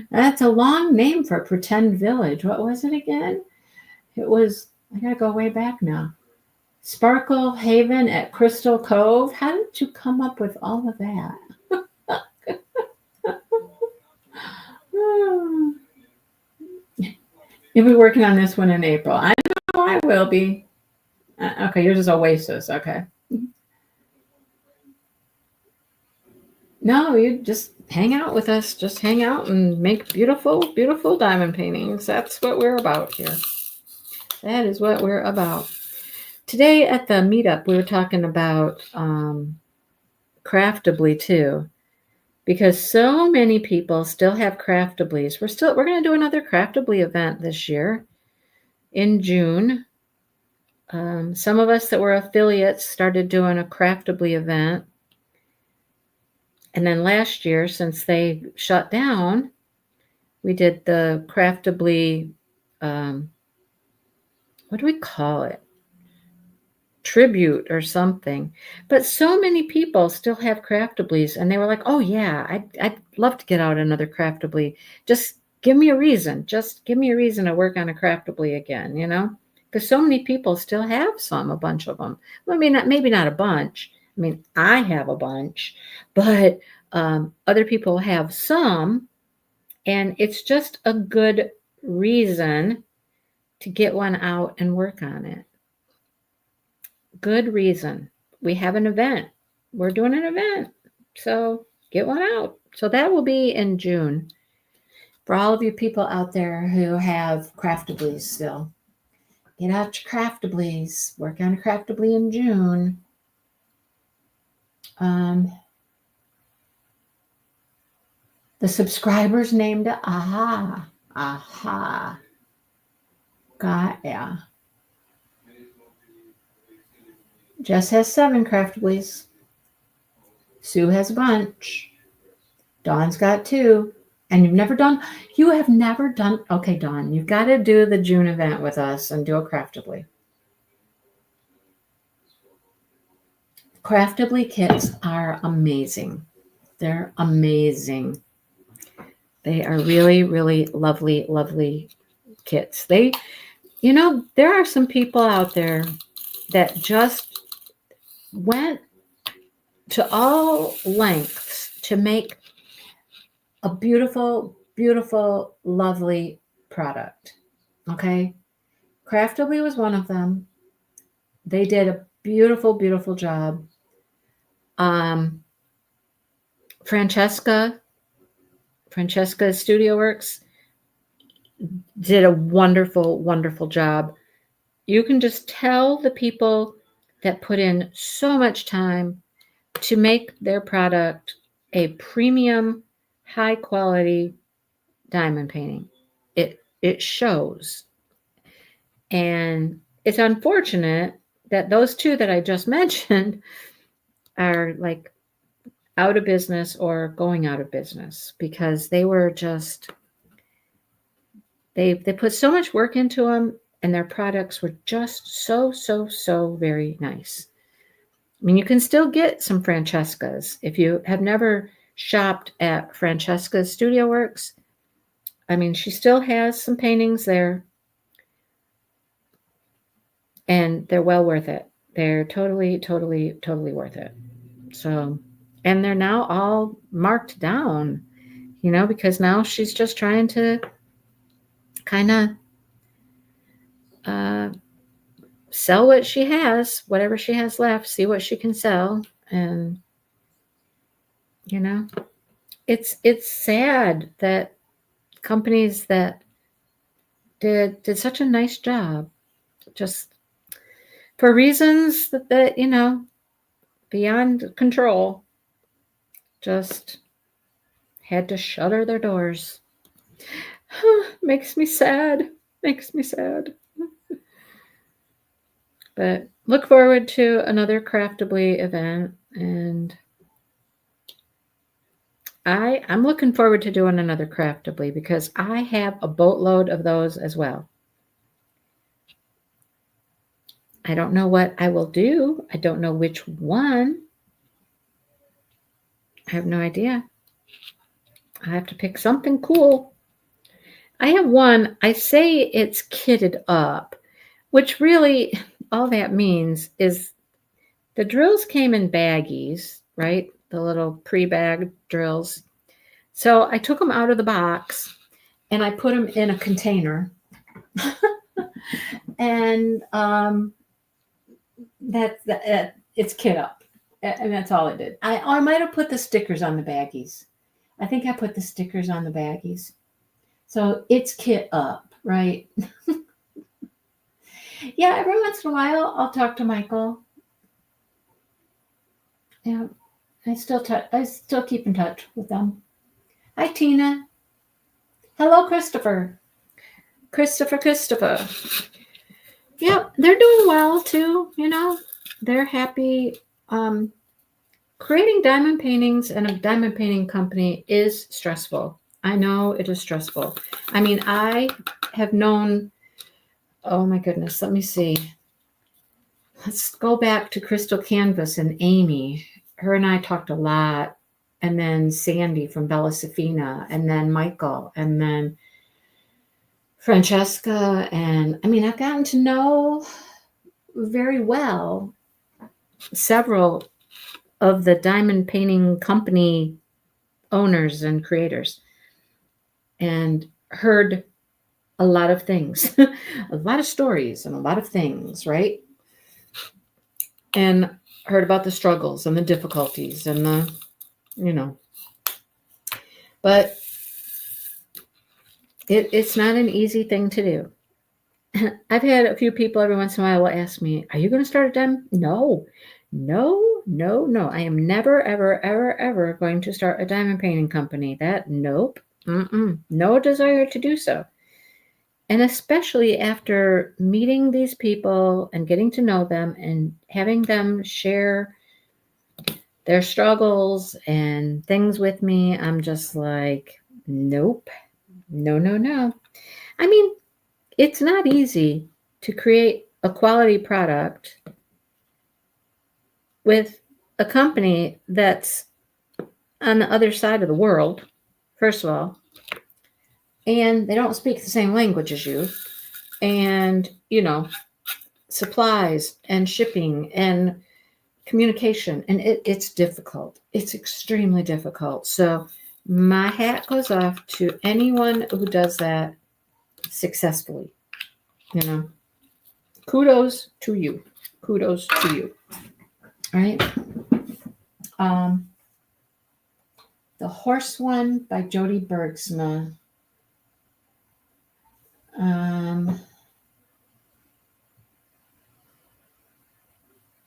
That's a long name for a pretend village. What was it again? It was, I gotta go way back now. Sparkle Haven at Crystal Cove. How did you come up with all of that? You'll be working on this one in April. I know I will be. Okay, yours is Oasis. Okay. No, you just hang out with us. Just hang out and make beautiful, beautiful diamond paintings. That's what we're about here. That is what we're about. Today at the meetup, we were talking about Craftably too, because so many people still have Craftablies. We're going to do another Craftably event this year in June. Some of us that were affiliates started doing a Craftably event. And then last year, since they shut down, we did the Craftably, what do we call it? Tribute or something. But so many people still have Craftablies, and they were like, oh yeah, I'd love to get out another Craftably. Just give me a reason. Just give me a reason to work on a Craftably again, you know? Because so many people still have a bunch of them. Well, I mean, maybe not a bunch. I mean, I have a bunch, but other people have some, and it's just a good reason to get one out and work on it. Good reason. We have an event. We're doing an event. So get one out. So that will be in June. For all of you people out there who have Craftablies still, get out your Craftablies. Work on a Craftably in June. The subscribers named Aha. Aha. Got ya. Jess has 7 Craftablies. Sue has a bunch. Dawn's got 2. And you have never done, okay, Dawn, you've got to do the June event with us and do a Craftably. Craftably kits are amazing. They're amazing. They are really, really lovely, lovely kits. There are some people out there that just went to all lengths to make a beautiful, beautiful, lovely product. Okay. Craftably was one of them. They did a beautiful, beautiful job. Francesca Studio Works did a wonderful, wonderful job. You can just tell the people that put in so much time to make their product a premium, high quality diamond painting. It shows. And it's unfortunate that those 2 that I just mentioned are like out of business or going out of business, because they were just, they put so much work into them, and their products were just so very nice. I mean, you can still get some Francesca's. If you have never shopped at Francesca's Studio Works, I mean, she still has some paintings there, and they're well worth it. They're totally worth it. So, and they're now all marked down, because now she's just trying to kind of sell what she has, whatever she has left, see what she can sell. And, it's sad that companies that did such a nice job, just for reasons that beyond control, just had to shutter their doors. Makes me sad. Makes me sad. But look forward to another Craftably event, and I'm looking forward to doing another Craftably because I have a boatload of those as well. I don't know what I will do. I don't know which one. I have no idea. I have to pick something cool. I have one, I say it's kitted up, which really all that means is the drills came in baggies, right? The little pre-bagged drills. So I took them out of the box and I put them in a container. And it's kit up. And that's all I did. I might have put the stickers on the baggies. I think I put the stickers on the baggies. So it's kit up, right? Yeah, every once in a while I'll talk to Michael. Yeah, I still keep in touch with them. Hi, Tina. Hello, Christopher. Christopher. Yeah, they're doing well too. They're happy. Creating diamond paintings and a diamond painting company is stressful. I know it is stressful. I mean, I have known, oh my goodness, let me see. Let's go back to Crystal Canvas and Amy. Her and I talked a lot. And then Sandy from Bella Safina, and then Michael, and then Francesca. And I mean, I've gotten to know very well several of the diamond painting company owners and creators, and heard a lot of things, a lot of stories and a lot of things, right? And heard about the struggles and the difficulties and but it's not an easy thing to do. I've had a few people every once in a while will ask me, are you going to start a diamond? No. I am never, ever going to start a diamond painting company. Nope. No desire to do so. And especially after meeting these people and getting to know them and having them share their struggles and things with me, I'm just like, nope. No. I mean, it's not easy to create a quality product with a company that's on the other side of the world, first of all, and they don't speak the same language as you, and supplies and shipping and communication, and it's difficult. It's extremely difficult. So my hat goes off to anyone who does that successfully. Kudos to you. Right? The Horse One by Jody Bergsma.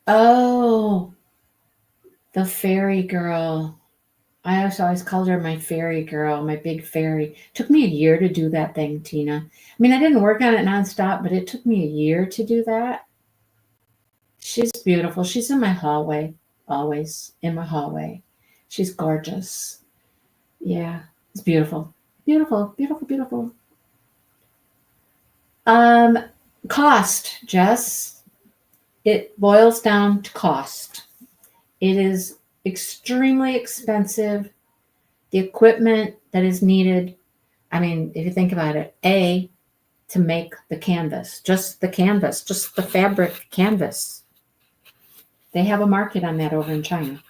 Oh, the fairy girl. I always called her my fairy girl, my big fairy. Took me a year to do that thing, Tina. I mean, I didn't work on it nonstop, but it took me a year to do that. She's beautiful. She's in my hallway, always in my hallway. She's gorgeous. Yeah, it's beautiful. Beautiful. Cost, Jess. It boils down to cost. It is extremely expensive. The equipment that is needed, I mean, if you think about it, to make the canvas, just the fabric canvas. They have a market on that over in China.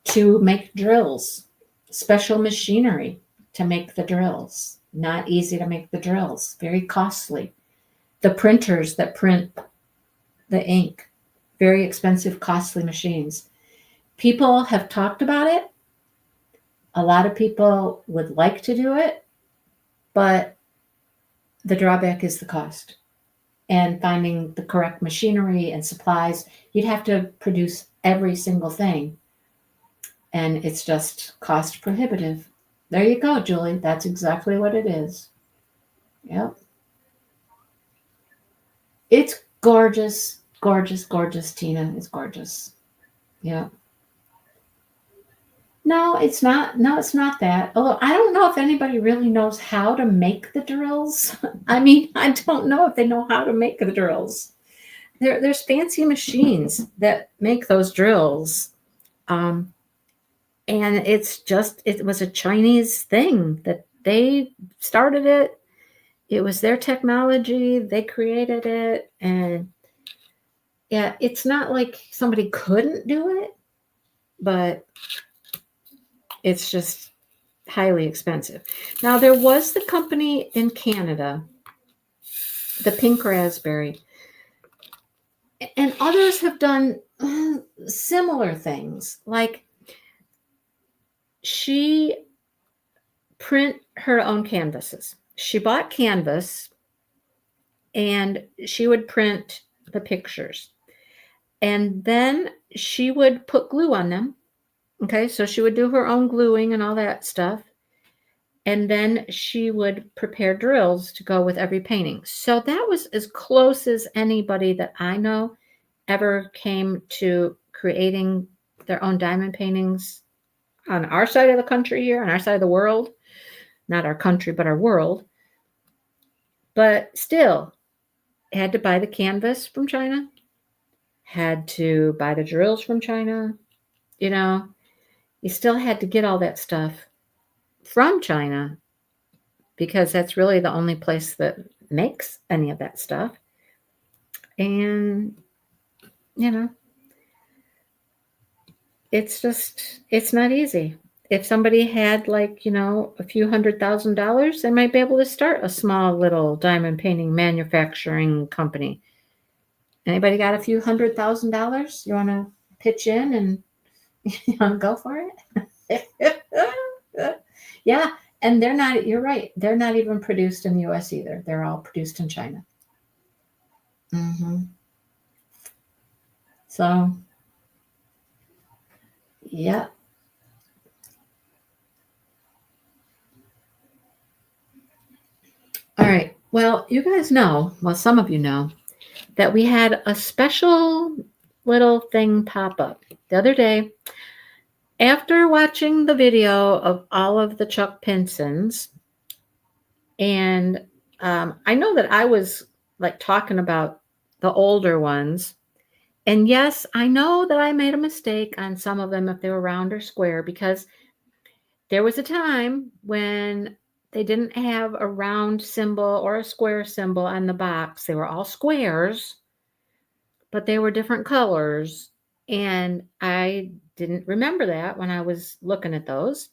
To make drills, special machinery to make the drills. Not easy to make the drills, very costly. The printers that print the ink, very expensive, costly machines. People have talked about it. A lot of people would like to do it, but the drawback is the cost and finding the correct machinery and supplies. You'd have to produce every single thing. And it's just cost prohibitive. There you go, Julie. That's exactly what it is. Yep. It's gorgeous, gorgeous, gorgeous, Tina. It's gorgeous. Yeah. No, it's not. No, it's not that. Although I don't know if anybody really knows how to make the drills. I mean, I don't know if they know how to make the drills. There's fancy machines that make those drills. Um, and it was a Chinese thing that they started it. It was their technology. They created it. And yeah, it's not like somebody couldn't do it, but it's just highly expensive. Now, there was the company in Canada, the Pink Raspberry, and others have done similar things. Like she print her own canvases. She bought canvas and she would print the pictures. And then she would put glue on them. Okay, so she would do her own gluing and all that stuff. And then she would prepare drills to go with every painting. So that was as close as anybody that I know ever came to creating their own diamond paintings on our side of the country here, on our side of the world. Not our country, but our world. But still, had to buy the canvas from China, had to buy the drills from China. You know, you still had to get all that stuff from China because that's really the only place that makes any of that stuff. And, you know, it's not easy. If somebody had like, a few $100,000, they might be able to start a small little diamond painting manufacturing company. Anybody got a few $100,000? You want to pitch in and you want to go for it? Yeah. And you're right. They're not even produced in the US either. They're all produced in China. Mm-hmm. So, yeah. All right. Well, you guys know, well, some of you know, that we had a special little thing pop up the other day. After watching the video of all of the Chuck Pinsons, and I know that I was like talking about the older ones. And yes, I know that I made a mistake on some of them if they were round or square, because there was a time when they didn't have a round symbol or a square symbol on the box. They were all squares, but they were different colors. And I didn't remember that when I was looking at those.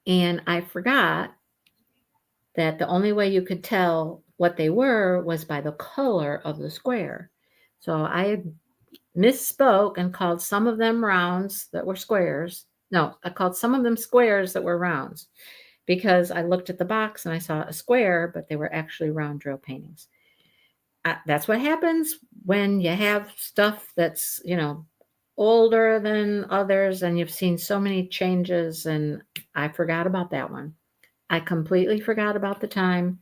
And I forgot that the only way you could tell what they were was by the color of the square. So I misspoke and called some of them rounds that were squares. No, I called some of them squares that were rounds because I looked at the box and I saw a square, but they were actually round drill paintings. That's what happens when you have stuff that's, older than others and you've seen so many changes, and I forgot about that one. I completely forgot about the time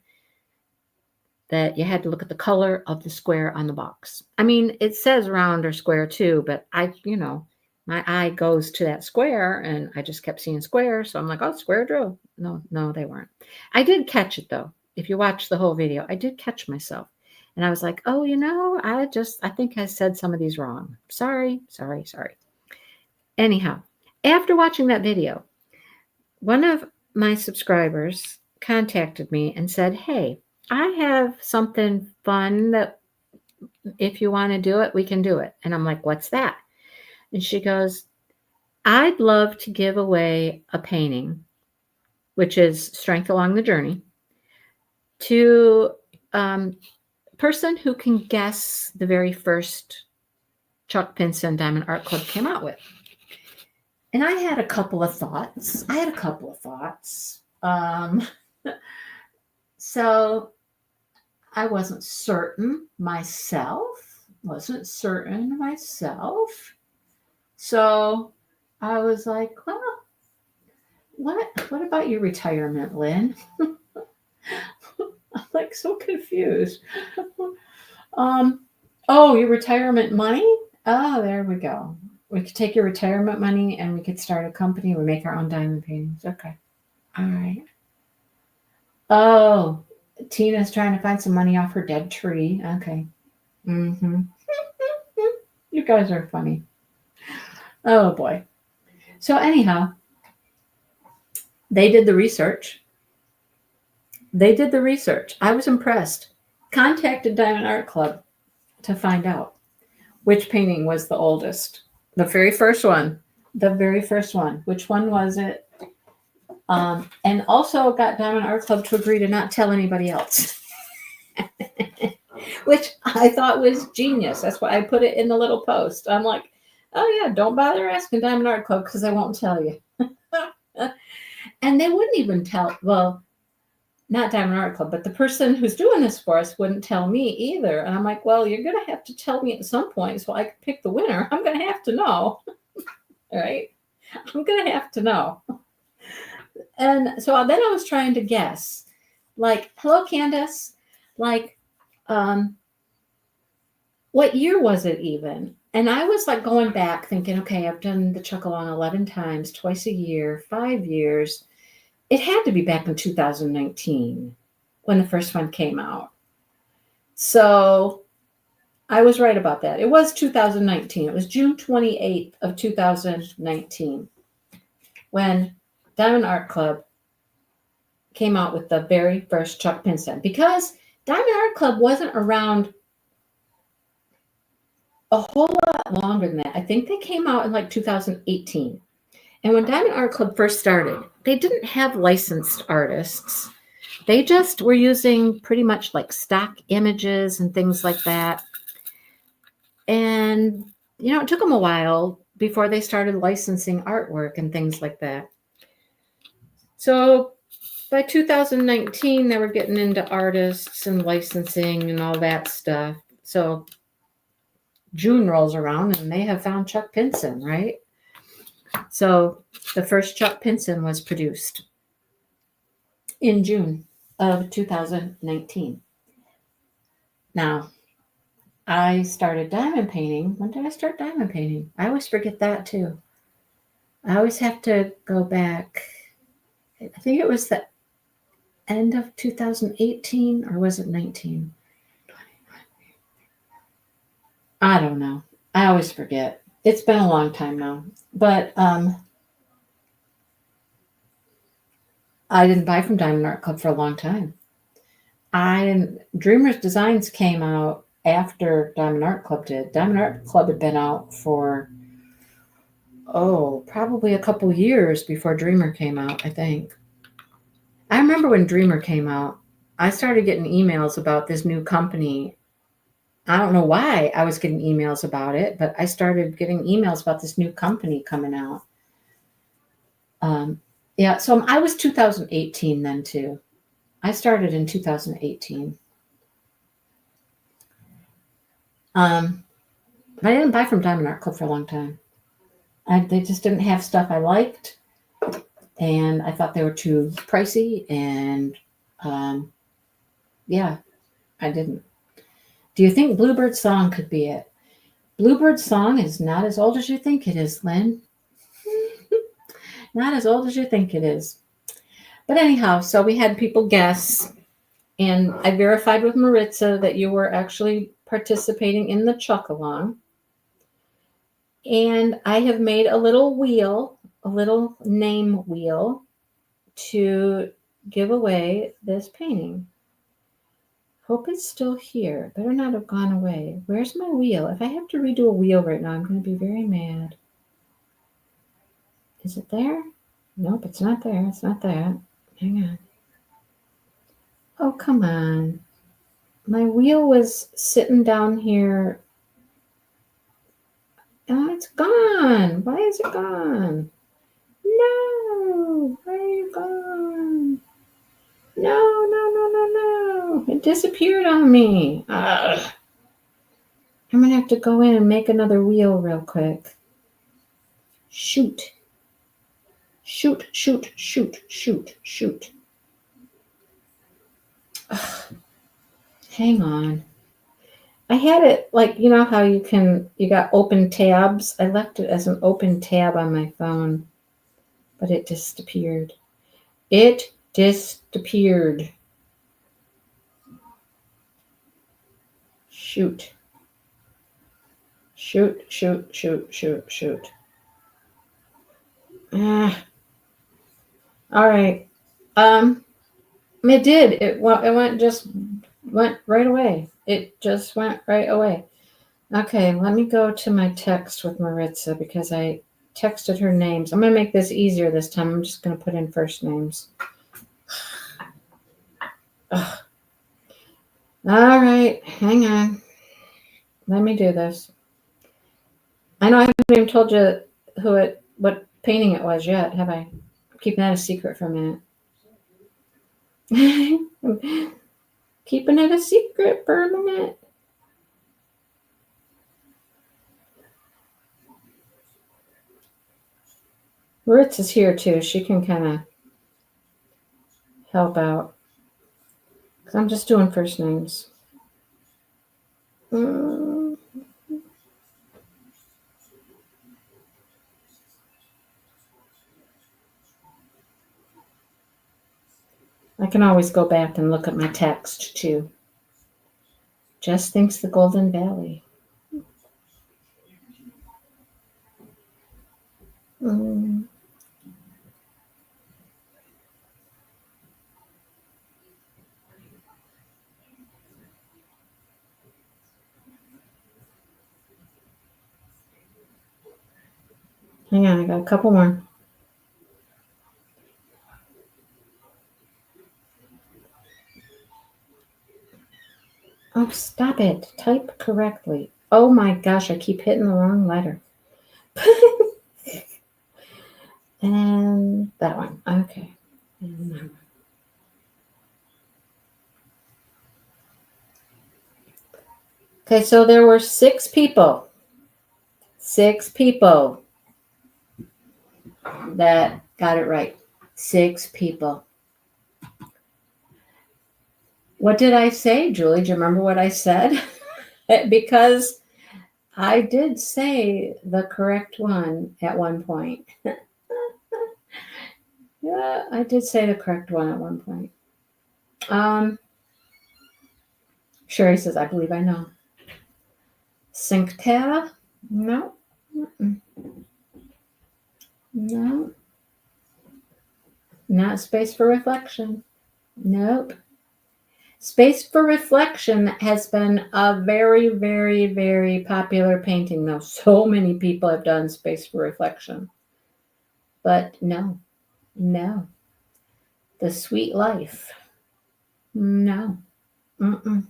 that you had to look at the color of the square on the box. I mean, it says round or square too, but my eye goes to that square and I just kept seeing square. So I'm like, oh, square drill. No, they weren't. I did catch it though. If you watch the whole video, I did catch myself. And I was like, oh, I think I said some of these wrong. Sorry. Anyhow, after watching that video, one of my subscribers contacted me and said, hey, I have something fun that if you want to do it, we can do it. And I'm like, what's that? And she goes, I'd love to give away a painting, which is Strength Along the Journey, to a person who can guess the very first Chuck Pinson Diamond Art Club came out with. And I had a couple of thoughts. So I wasn't certain myself. So I was like, well, what about your retirement, Lynn? I'm like so confused. Oh, your retirement money? Oh, there we go. We could take your retirement money and we could start a company. We make our own diamond paintings. Okay. All right. Oh, Tina's trying to find some money off her dead tree. Okay. Mm-hmm. You guys are funny. Oh boy. So anyhow, they did the research. I was impressed. Contacted Diamond Art Club to find out which painting was the oldest. The very first one. The very first one. Which one was it? And also got Diamond Art Club to agree to not tell anybody else, which I thought was genius. That's why I put it in the little post. I'm like, oh yeah, don't bother asking Diamond Art Club because I won't tell you. And they wouldn't even tell, well, not Diamond Art Club, but the person who's doing this for us wouldn't tell me either. And I'm like, well, you're going to have to tell me at some point so I can pick the winner. I'm going to have to know. Right? I'm going to have to know. And so then I was trying to guess, like, hello, Candace, like, what year was it even? And I was like going back thinking, okay, I've done the Chuck Along 11 times, twice a year, 5 years. It had to be back in 2019 when the first one came out. So I was right about that. It was 2019. It was June 28th of 2019 when Diamond Art Club came out with the very first Chuck Pinson, because Diamond Art Club wasn't around a whole lot longer than that. I think they came out in like 2018. And when Diamond Art Club first started, they didn't have licensed artists. They just were using pretty much like stock images and things like that. And, it took them a while before they started licensing artwork and things like that. So by 2019, they were getting into artists and licensing and all that stuff. So June rolls around and they have found Chuck Pinson, right? So the first Chuck Pinson was produced in June of 2019. Now, I started diamond painting. When did I start diamond painting? I always forget that too. I always have to go back. I think it was the end of 2018, or was it 19? I don't know. I always forget. It's been a long time now. But I didn't buy from Diamond Art Club for a long time. Dreamer's Designs came out after Diamond Art Club did. Diamond Art Club had been out for, probably a couple years before Dreamer came out, I think. I remember when Dreamer came out, I started getting emails about this new company. I don't know why I was getting emails about it, but I started getting emails about this new company coming out. Yeah, so I was 2018 then too. I started in 2018. But I didn't buy from Diamond Art Club for a long time. They just didn't have stuff I liked, and I thought they were too pricey, and yeah, I didn't. Do you think Bluebird's Song could be it? Bluebird's Song is not as old as you think it is, Lynn. Not as old as you think it is. But anyhow, so we had people guess, and I verified with Maritza that you were actually participating in the Chuck Along. And I have made a little wheel, a little name wheel, to give away this painting. Hope it's still here. Better not have gone away. Where's my wheel? If I have to redo a wheel right now, I'm going to be very mad. Is it there? Nope, it's not there. It's not that. Hang on. Oh, come on. My wheel was sitting down here. Oh, it's gone. Why is it gone? No. Why are you gone? No. It disappeared on me. Ugh. I'm going to have to go in and make another wheel real quick. Shoot. Shoot, shoot, shoot, shoot, shoot. Ugh. Hang on. I had it like, you know how you got open tabs? I left it as an open tab on my phone, but it disappeared. It disappeared. Shoot. Shoot, shoot, shoot, shoot, shoot. All right. It did. It went right away. It just went right away. Okay, let me go to my text with Maritza because I texted her names. I'm going to make this easier this time. I'm just going to put in first names. Ugh. All right, hang on. Let me do this. I know I haven't even told you what painting it was yet, have I? I'm keeping that a secret for a minute. Keeping it a secret for a minute. Ritz is here too. She can kind of help out. Because I'm just doing first names. I can always go back and look at my text too. Jess thinks the Golden Valley. Hang on, I got a couple more. Oh, stop it. Type correctly. Oh my gosh, I keep hitting the wrong letter. And that one. Okay. Okay, so there were 6 people. 6 people that got it right. 6 people. What did I say, Julie? Do you remember what I said? Because I did say the correct one at one point. Yeah, I did say the correct one at one point. Sherry says, I believe I know. Cincta? No. Mm-mm. No. Not Space for Reflection. Nope. Space for Reflection has been a very, very, very popular painting, though. So many people have done Space for Reflection. But no. The Sweet Life. No. Mm-mm.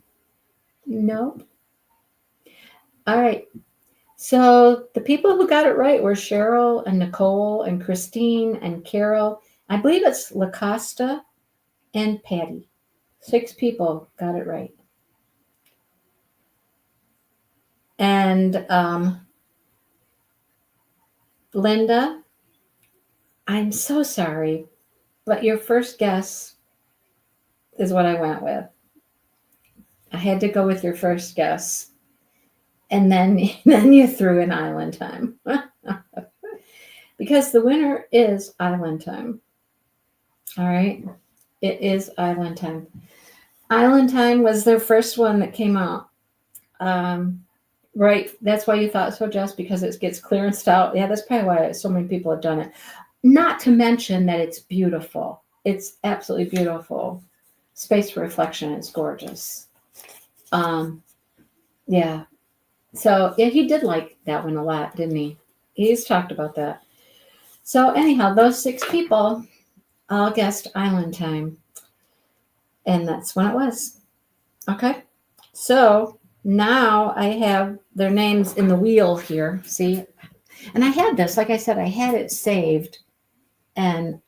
Nope. All right. So the people who got it right were Cheryl and Nicole and Christine and Carol. I believe it's LaCosta and Patty. 6 people got it right. And Linda, I'm so sorry, but your first guess is what I went with. I had to go with your first guess. And then you threw in Island Time. Because the winner is Island Time. All right. It is Island Time. Island Time was their first one that came out. Right. That's why you thought so, Jess, because it gets clearanced out. Yeah, that's probably why so many people have done it. Not to mention that it's beautiful. It's absolutely beautiful. Space for Reflection is gorgeous. Yeah. So, yeah, he did like that one a lot, didn't he? He's talked about that. So, anyhow, those 6 people all guessed Island Time. And that's when it was. Okay. So, now I have their names in the wheel here. See? And I had this, like I said, I had it saved. And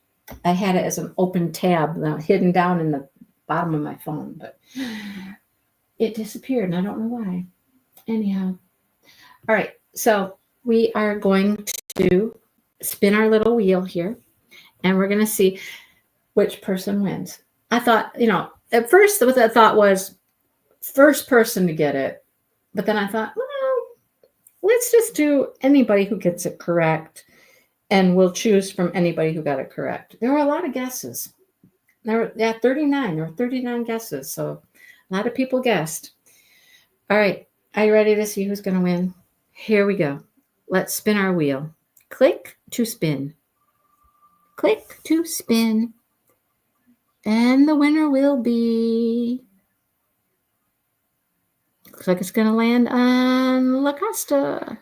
I had it as an open tab hidden down in the bottom of my phone. But it disappeared, and I don't know why. Anyhow. All right. So we are going to spin our little wheel here, and we're going to see which person wins. I thought, at first what I thought was first person to get it. But then I thought, well, let's just do anybody who gets it correct, and we'll choose from anybody who got it correct. There were a lot of guesses. There were 39. There were 39 guesses, so a lot of people guessed. All right, are you ready to see who's going to win? Here we go. Let's spin our wheel. Click to spin. Click to spin. And the winner will be... Looks like it's going to land on La Costa.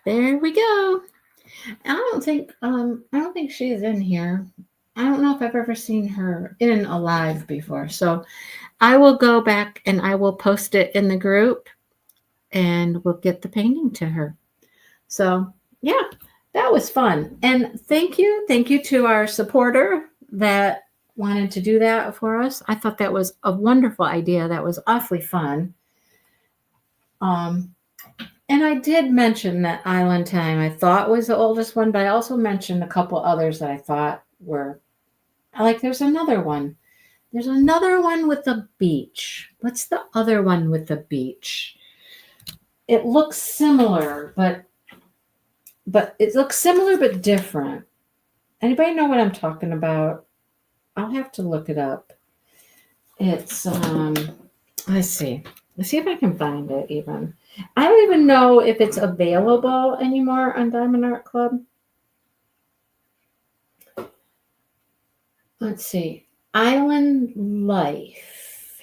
There we go. I don't think she is in here. I don't know if I've ever seen her in alive before. So I will go back and I will post it in the group, and we'll get the painting to her. So yeah, that was fun. And thank you to our supporter that wanted to do that for us. I thought that was a wonderful idea. That was awfully fun. And I did mention that Island Time I thought was the oldest one, but I also mentioned a couple others that I thought were, like, there's another one. There's another one with the beach. What's the other one with the beach? It looks similar, but it looks similar but different. Anybody know what I'm talking about? I'll have to look it up. It's let's see if I can find it even. I don't even know if it's available anymore on Diamond Art Club. Let's see. Island Life.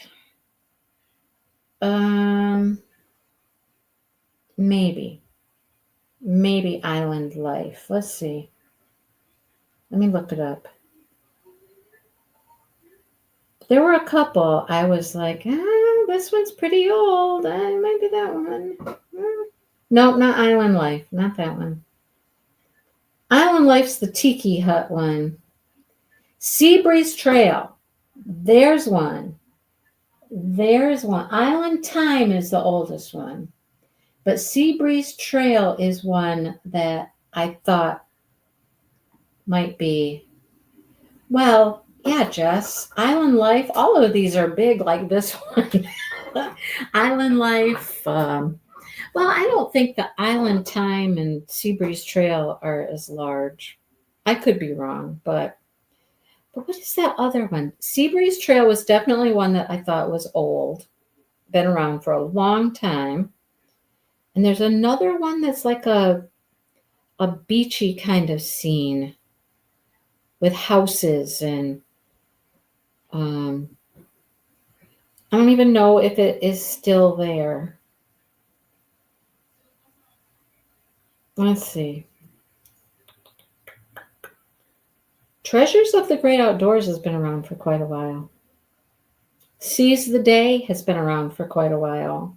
Maybe Island Life. Let's see. Let me look it up. There were a couple. I was like, this one's pretty old. It might be that one. Nope, not Island Life. Not that one. Island Life's the Tiki Hut one. Seabreeze Trail. There's one. Island Time is the oldest one. But Seabreeze Trail is one that I thought might be. Well, yeah, Jess. Island Life. All of these are big like this one. Island Life. Well, I don't think the Island Time and Seabreeze Trail are as large. I could be wrong, but what is that other one? Seabreeze Trail was definitely one that I thought was old. Been around for a long time. And there's another one that's like a beachy kind of scene with houses, and I don't even know if it is still there. Let's see. Treasures of the Great Outdoors has been around for quite a while. Seize the Day has been around for quite a while.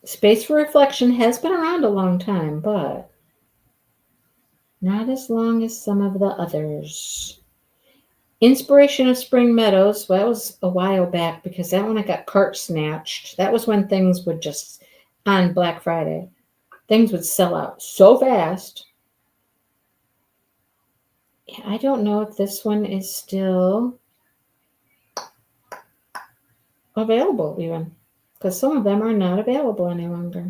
Space for Reflection has been around a long time, but not as long as some of the others. Inspiration of Spring Meadows, well, that was a while back because that one I got cart snatched. That was when things would just, on Black Friday, things would sell out so fast. I don't know if this one is still available even, because some of them are not available any longer.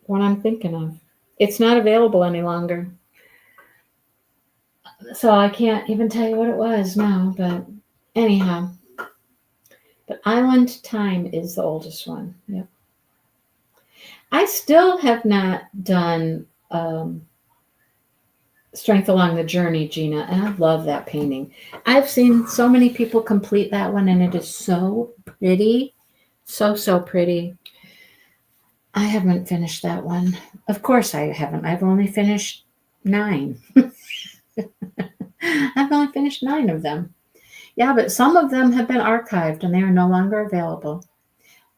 What I'm thinking of. It's not available any longer. So I can't even tell you what it was now, but anyhow. But Island Time is the oldest one. Yep. I still have not done Strength Along the Journey, Gina, and I love that painting. I've seen so many people complete that one, and it is so pretty. So pretty. I haven't finished that one. Of course I haven't. I've only finished 9. I've only finished 9 of them. Yeah, but some of them have been archived and they are no longer available.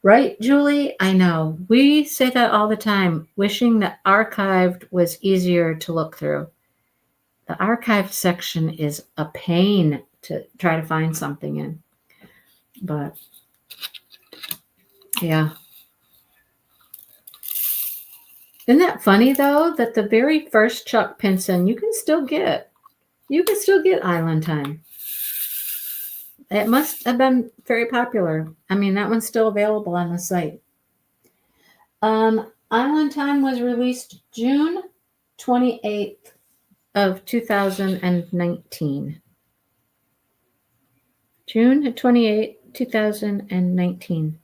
Right, Julie? I know. We say that all the time, wishing that archived was easier to look through. The archived section is a pain to try to find something in. But yeah, Isn't that funny though, that the very first Chuck Pinson you can still get Island Time. It must have been very popular. I mean, that one's still available on the site. Island Time was released June 28th of 2019. June 28th, 2019.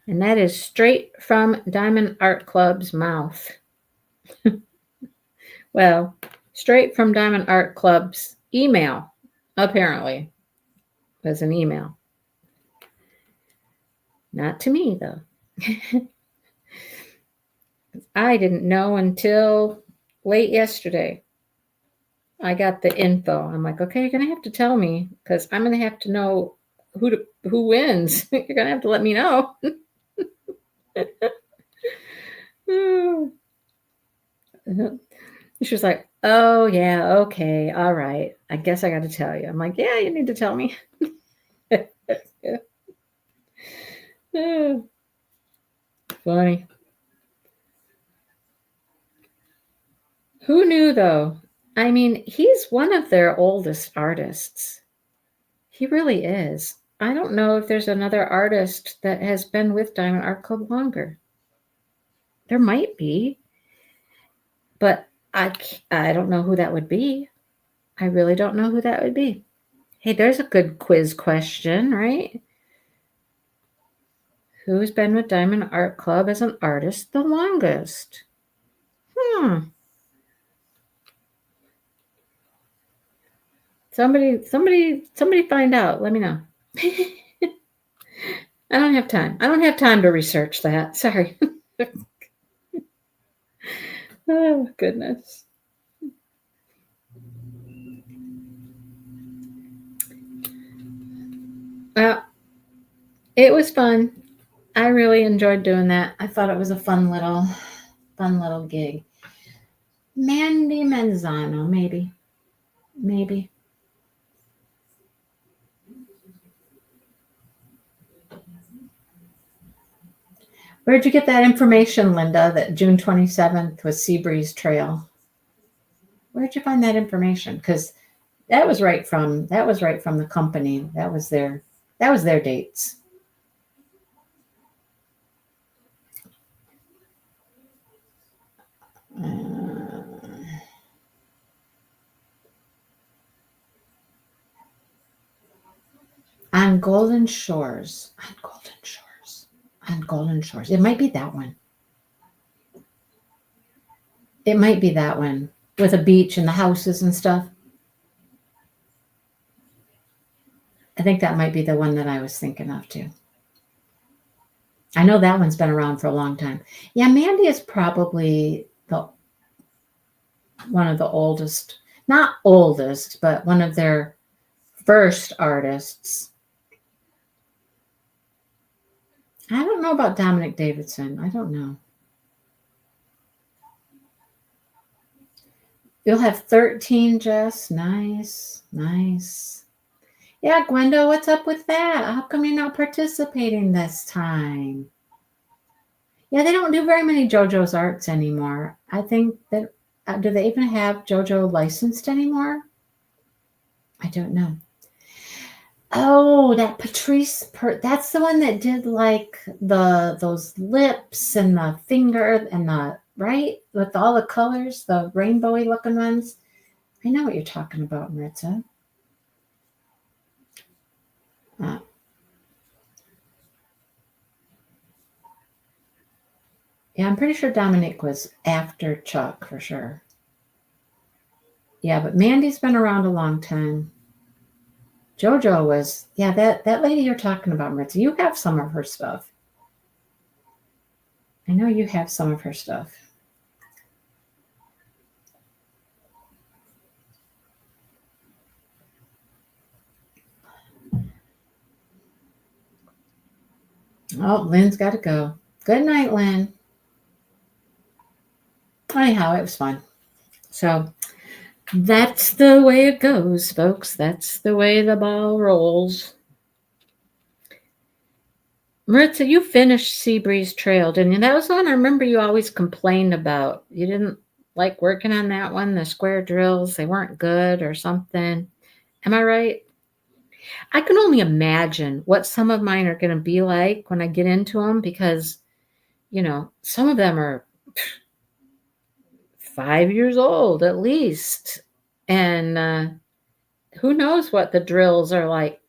And that is straight from Diamond Art Club's mouth. Well, straight from Diamond Art Club's email, apparently. It was an email. Not to me, though. I didn't know until late yesterday. I got the info. I'm like, okay, you're going to have to tell me because I'm going to have to know who wins. You're going to have to let me know. She was like, oh, yeah, okay, all right. I guess I got to tell you. I'm like, yeah, you need to tell me. Funny. Who knew, though? I mean, he's one of their oldest artists. He really is. I don't know if there's another artist that has been with Diamond Art Club longer. There might be, but I don't know who that would be. I really don't know who that would be. Hey, there's a good quiz question, right? Who's been with Diamond Art Club as an artist the longest? Somebody find out. Let me know. I don't have time. I don't have time to research that. Sorry. Oh, goodness. Well, it was fun. I really enjoyed doing that. I thought it was a fun little gig. Mandy Manzano, maybe. Where'd you get that information, Linda, that June 27th was Seabreeze Trail? Where'd you find that information? Because that was right from the company. That was their dates. On Golden Shores. It might be that one. With a beach and the houses and stuff. I think that might be the one that I was thinking of too. I know that one's been around for a long time. Yeah, Mandy is probably one of the oldest, not oldest, but one of their first artists. I don't know about Dominic Davidson. I don't know. You'll have 13, Jess. Nice. Yeah, Gwendo, what's up with that? How come you're not participating this time? Yeah, they don't do very many JoJo's Arts anymore. I think that, do they even have JoJo licensed anymore? I don't know. Oh, that Patrice, that's the one that did like those lips and the finger and the, right? With all the colors, the rainbowy looking ones. I know what you're talking about, Maritza. Yeah, I'm pretty sure Dominic was after Chuck for sure. Yeah, but Mandy's been around a long time. JoJo was, yeah, that lady you're talking about, Maritza, you have some of her stuff. I know you have some of her stuff. Oh, Lynn's got to go. Good night, Lynn. Anyhow, it was fun. So that's the way it goes, folks. That's the way the ball rolls. Maritza, you finished Sea Breeze Trail, didn't you? That was one I remember you always complained about. You didn't like working on that one, the square drills, they weren't good or something. Am I right? I can only imagine what some of mine are going to be like when I get into them because, some of them are 5 years old at least. And who knows what the drills are like.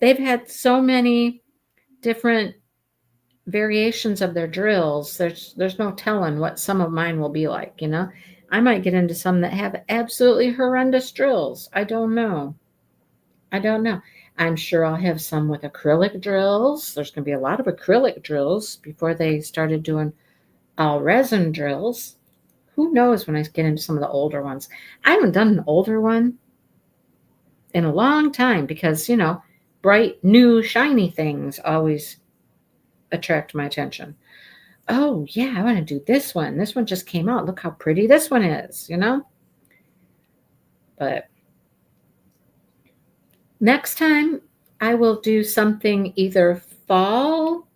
They've had so many different variations of their drills. There's no telling what some of mine will be like, I might get into some that have absolutely horrendous drills. I don't know. I'm sure I'll have some with acrylic drills. There's going to be a lot of acrylic drills before they started doing all resin drills. Who knows when I get into some of the older ones? I haven't done an older one in a long time because, bright, new, shiny things always attract my attention. Oh, yeah, I want to do this one. This one just came out. Look how pretty this one is, But next time I will do something either fall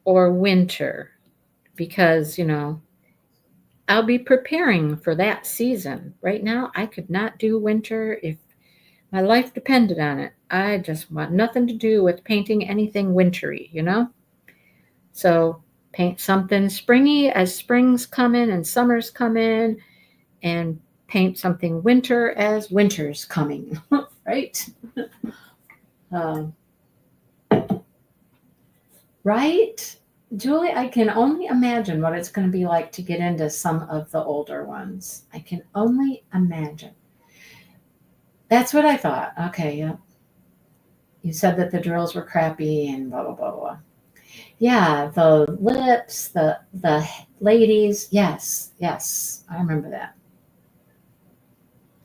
or winter because, I'll be preparing for that season. Right now, I could not do winter if my life depended on it. I just want nothing to do with painting anything wintry, So paint something springy as springs come in and summers come in, and paint something winter as winter's coming, right? Um, right? Julie, I can only imagine what it's going to be like to get into some of the older ones. I can only imagine. That's what I thought. Okay, yeah. You said that the drills were crappy and blah, blah, blah, blah. Yeah, the lips, the ladies. Yes, I remember that.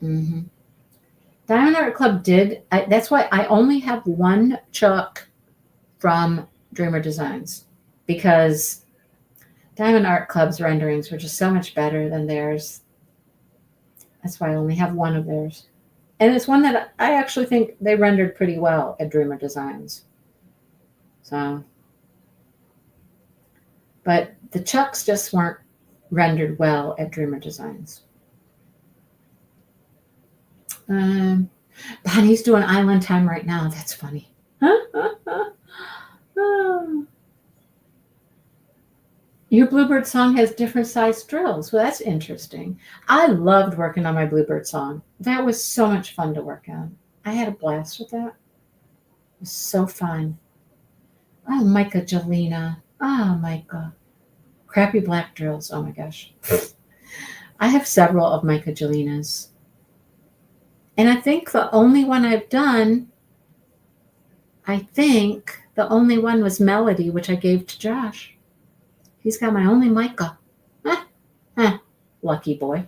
Mm-hmm. Diamond Art Club did. That's why I only have one Chuck from Dreamer Designs because Diamond Art Club's renderings were just so much better than theirs. That's why I only have one of theirs. And it's one that I actually think they rendered pretty well at Dreamer Designs. So, but the Chucks just weren't rendered well at Dreamer Designs. Bonnie's doing Island Time right now. That's funny. Your Bluebird song has different sized drills. Well, that's interesting. I loved working on my Bluebird song. That was so much fun to work on. I had a blast with that. It was so fun. Oh, Micah Jelena. Oh, Micah. Crappy black drills. Oh my gosh. I have several of Micah Jelena's. And I think the only one I've done, was Melody, which I gave to Josh. He's got my only Micah. Lucky boy.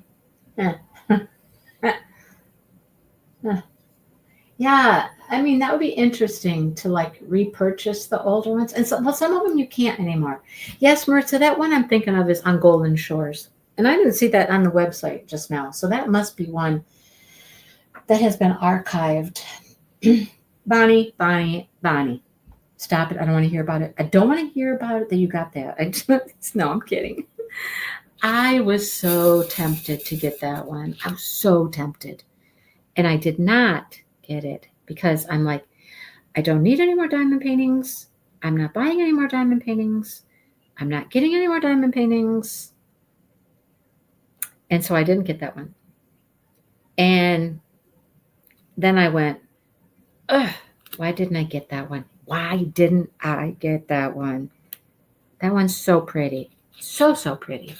Yeah, I mean, that would be interesting to repurchase the older ones. And some of them you can't anymore. Yes, Maritza, that one I'm thinking of is on Golden Shores. And I didn't see that on the website just now. So that must be one that has been archived. Bonnie. Stop it. I don't want to hear about it. I don't want to hear about it that you got that. No, I'm kidding. I was so tempted to get that one. I was so tempted. And I did not get it because I'm like, I don't need any more diamond paintings. I'm not buying any more diamond paintings. I'm not getting any more diamond paintings. And so I didn't get that one. And then I went, ugh, why didn't I get that one? Why didn't I get that one? That one's so pretty. So pretty.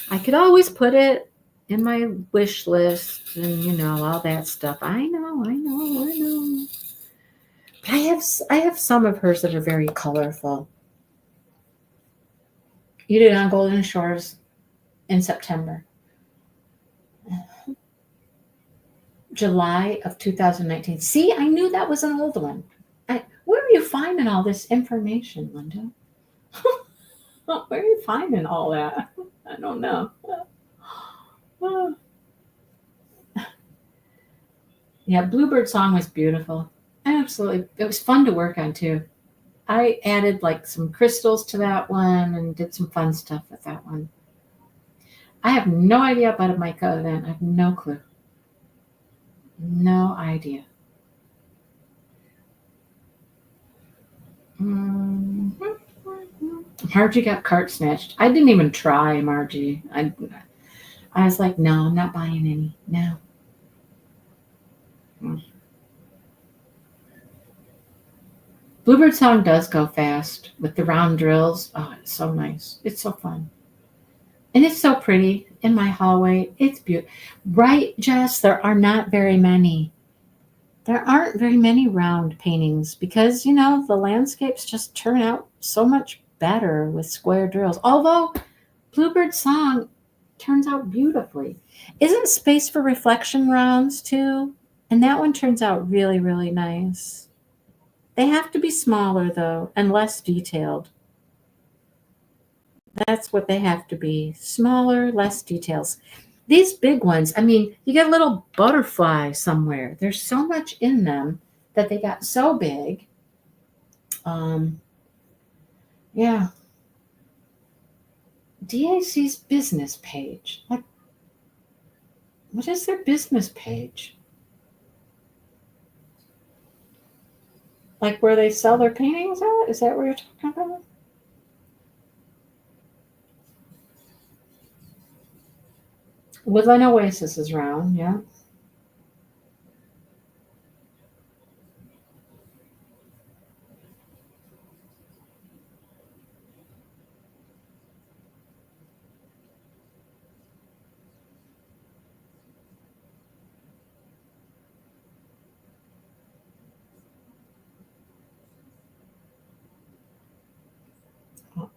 I could always put it in my wish list and, all that stuff. I know. But I have some of hers that are very colorful. You did it on Golden Shores in September. July of 2019. See, I knew that was an old one. Where are you finding all this information, Linda? Where are you finding all that? I don't know. Yeah, Bluebird song was beautiful. Absolutely. It was fun to work on, too. I added like some crystals to that one and did some fun stuff with that one. I have no idea about a mica event. I have no clue. No idea. Margie got cart snatched. I didn't even try, Margie. I was like, no, I'm not buying any. No. Bluebird Song does go fast with the round drills. Oh, it's so nice. It's so fun. And it's so pretty in my hallway. It's beautiful. Right, Jess? There are not very many. There aren't very many round paintings because, the landscapes just turn out so much better with square drills. Although Bluebird Song turns out beautifully. Isn't Space for Reflection rounds too? And that one turns out really, really nice. They have to be smaller though and less detailed. That's what they have to be. Smaller, less details. These big ones, you get a little butterfly somewhere. There's so much in them that they got so big. Yeah. DAC's business page. What is their business page? Like where they sell their paintings at? Is that what you're talking about? Woodland Oasis is round, yeah.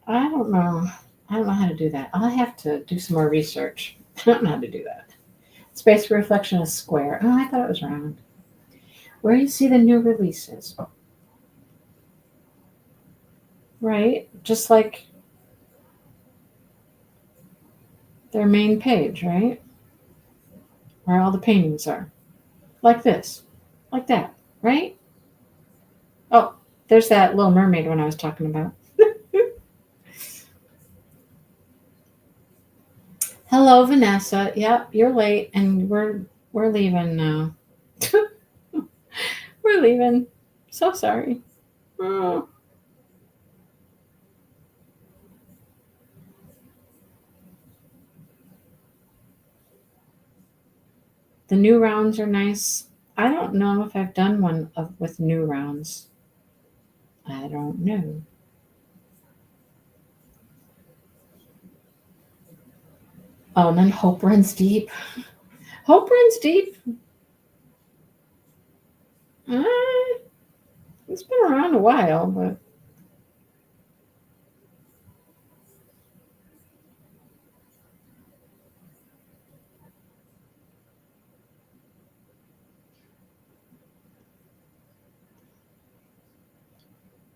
I don't know. I don't know how to do that. I'll have to do some more research. I don't know how to do that. Space for reflection is square. Oh, I thought it was round. Where you see the new releases. Right? Just like their main page, right? Where all the paintings are. Like this. Like that. Right? Oh, there's that Little Mermaid one I was talking about. Hello, Vanessa. Yep, you're late and we're leaving now. We're leaving. So sorry. Oh. The new rounds are nice. I don't know if I've done one with new rounds. I don't know. Oh, and then Hope Runs Deep. Hope Runs Deep. Uh, it's been around a while, but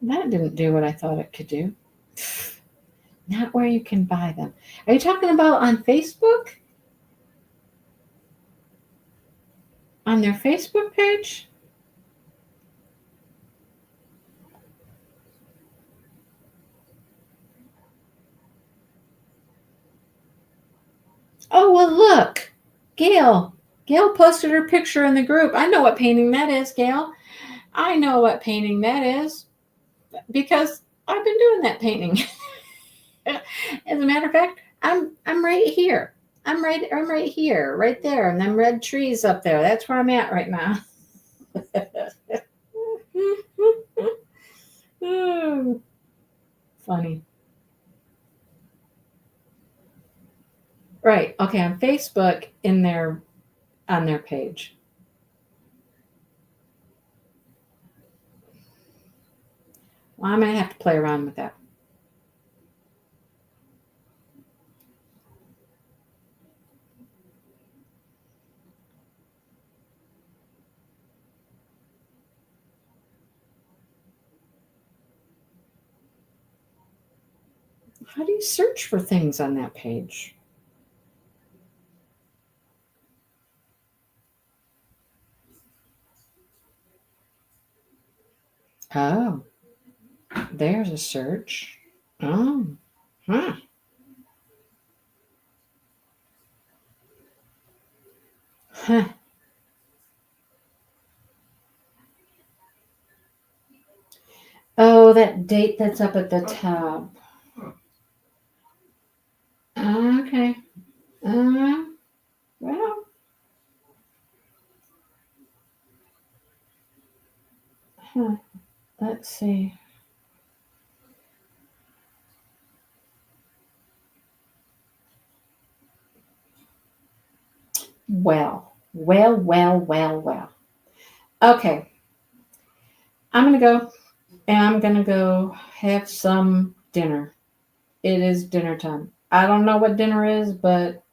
that didn't do what I thought it could do. Not where you can buy them. Are you talking about on Facebook? On their Facebook page? Oh, well, look. Gail. Gail posted her picture in the group. I know what painting that is, Gail. I know what painting that is because I've been doing that painting. As a matter of fact, I'm right here. I'm right here, right there, and them red trees up there. That's where I'm at right now. Funny. Right. Okay, on Facebook on their page. Well, I'm gonna have to play around with that. How do you search for things on that page? Oh. There's a search. Oh, huh. Huh. Oh, that date that's up at the top. Okay. Well, huh. Let's see. Well. Okay. I'm going to go and I'm going to go have some dinner. It is dinner time. I don't know what dinner is, but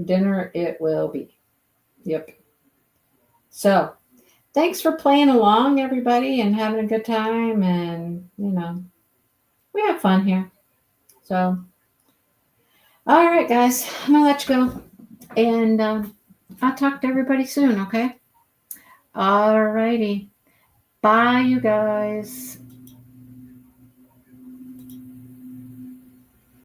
dinner it will be. Yep. So, thanks for playing along, everybody, and having a good time. And, we have fun here. So, all right, guys, I'm going to let you go. And I'll talk to everybody soon, okay? All righty. Bye, you guys.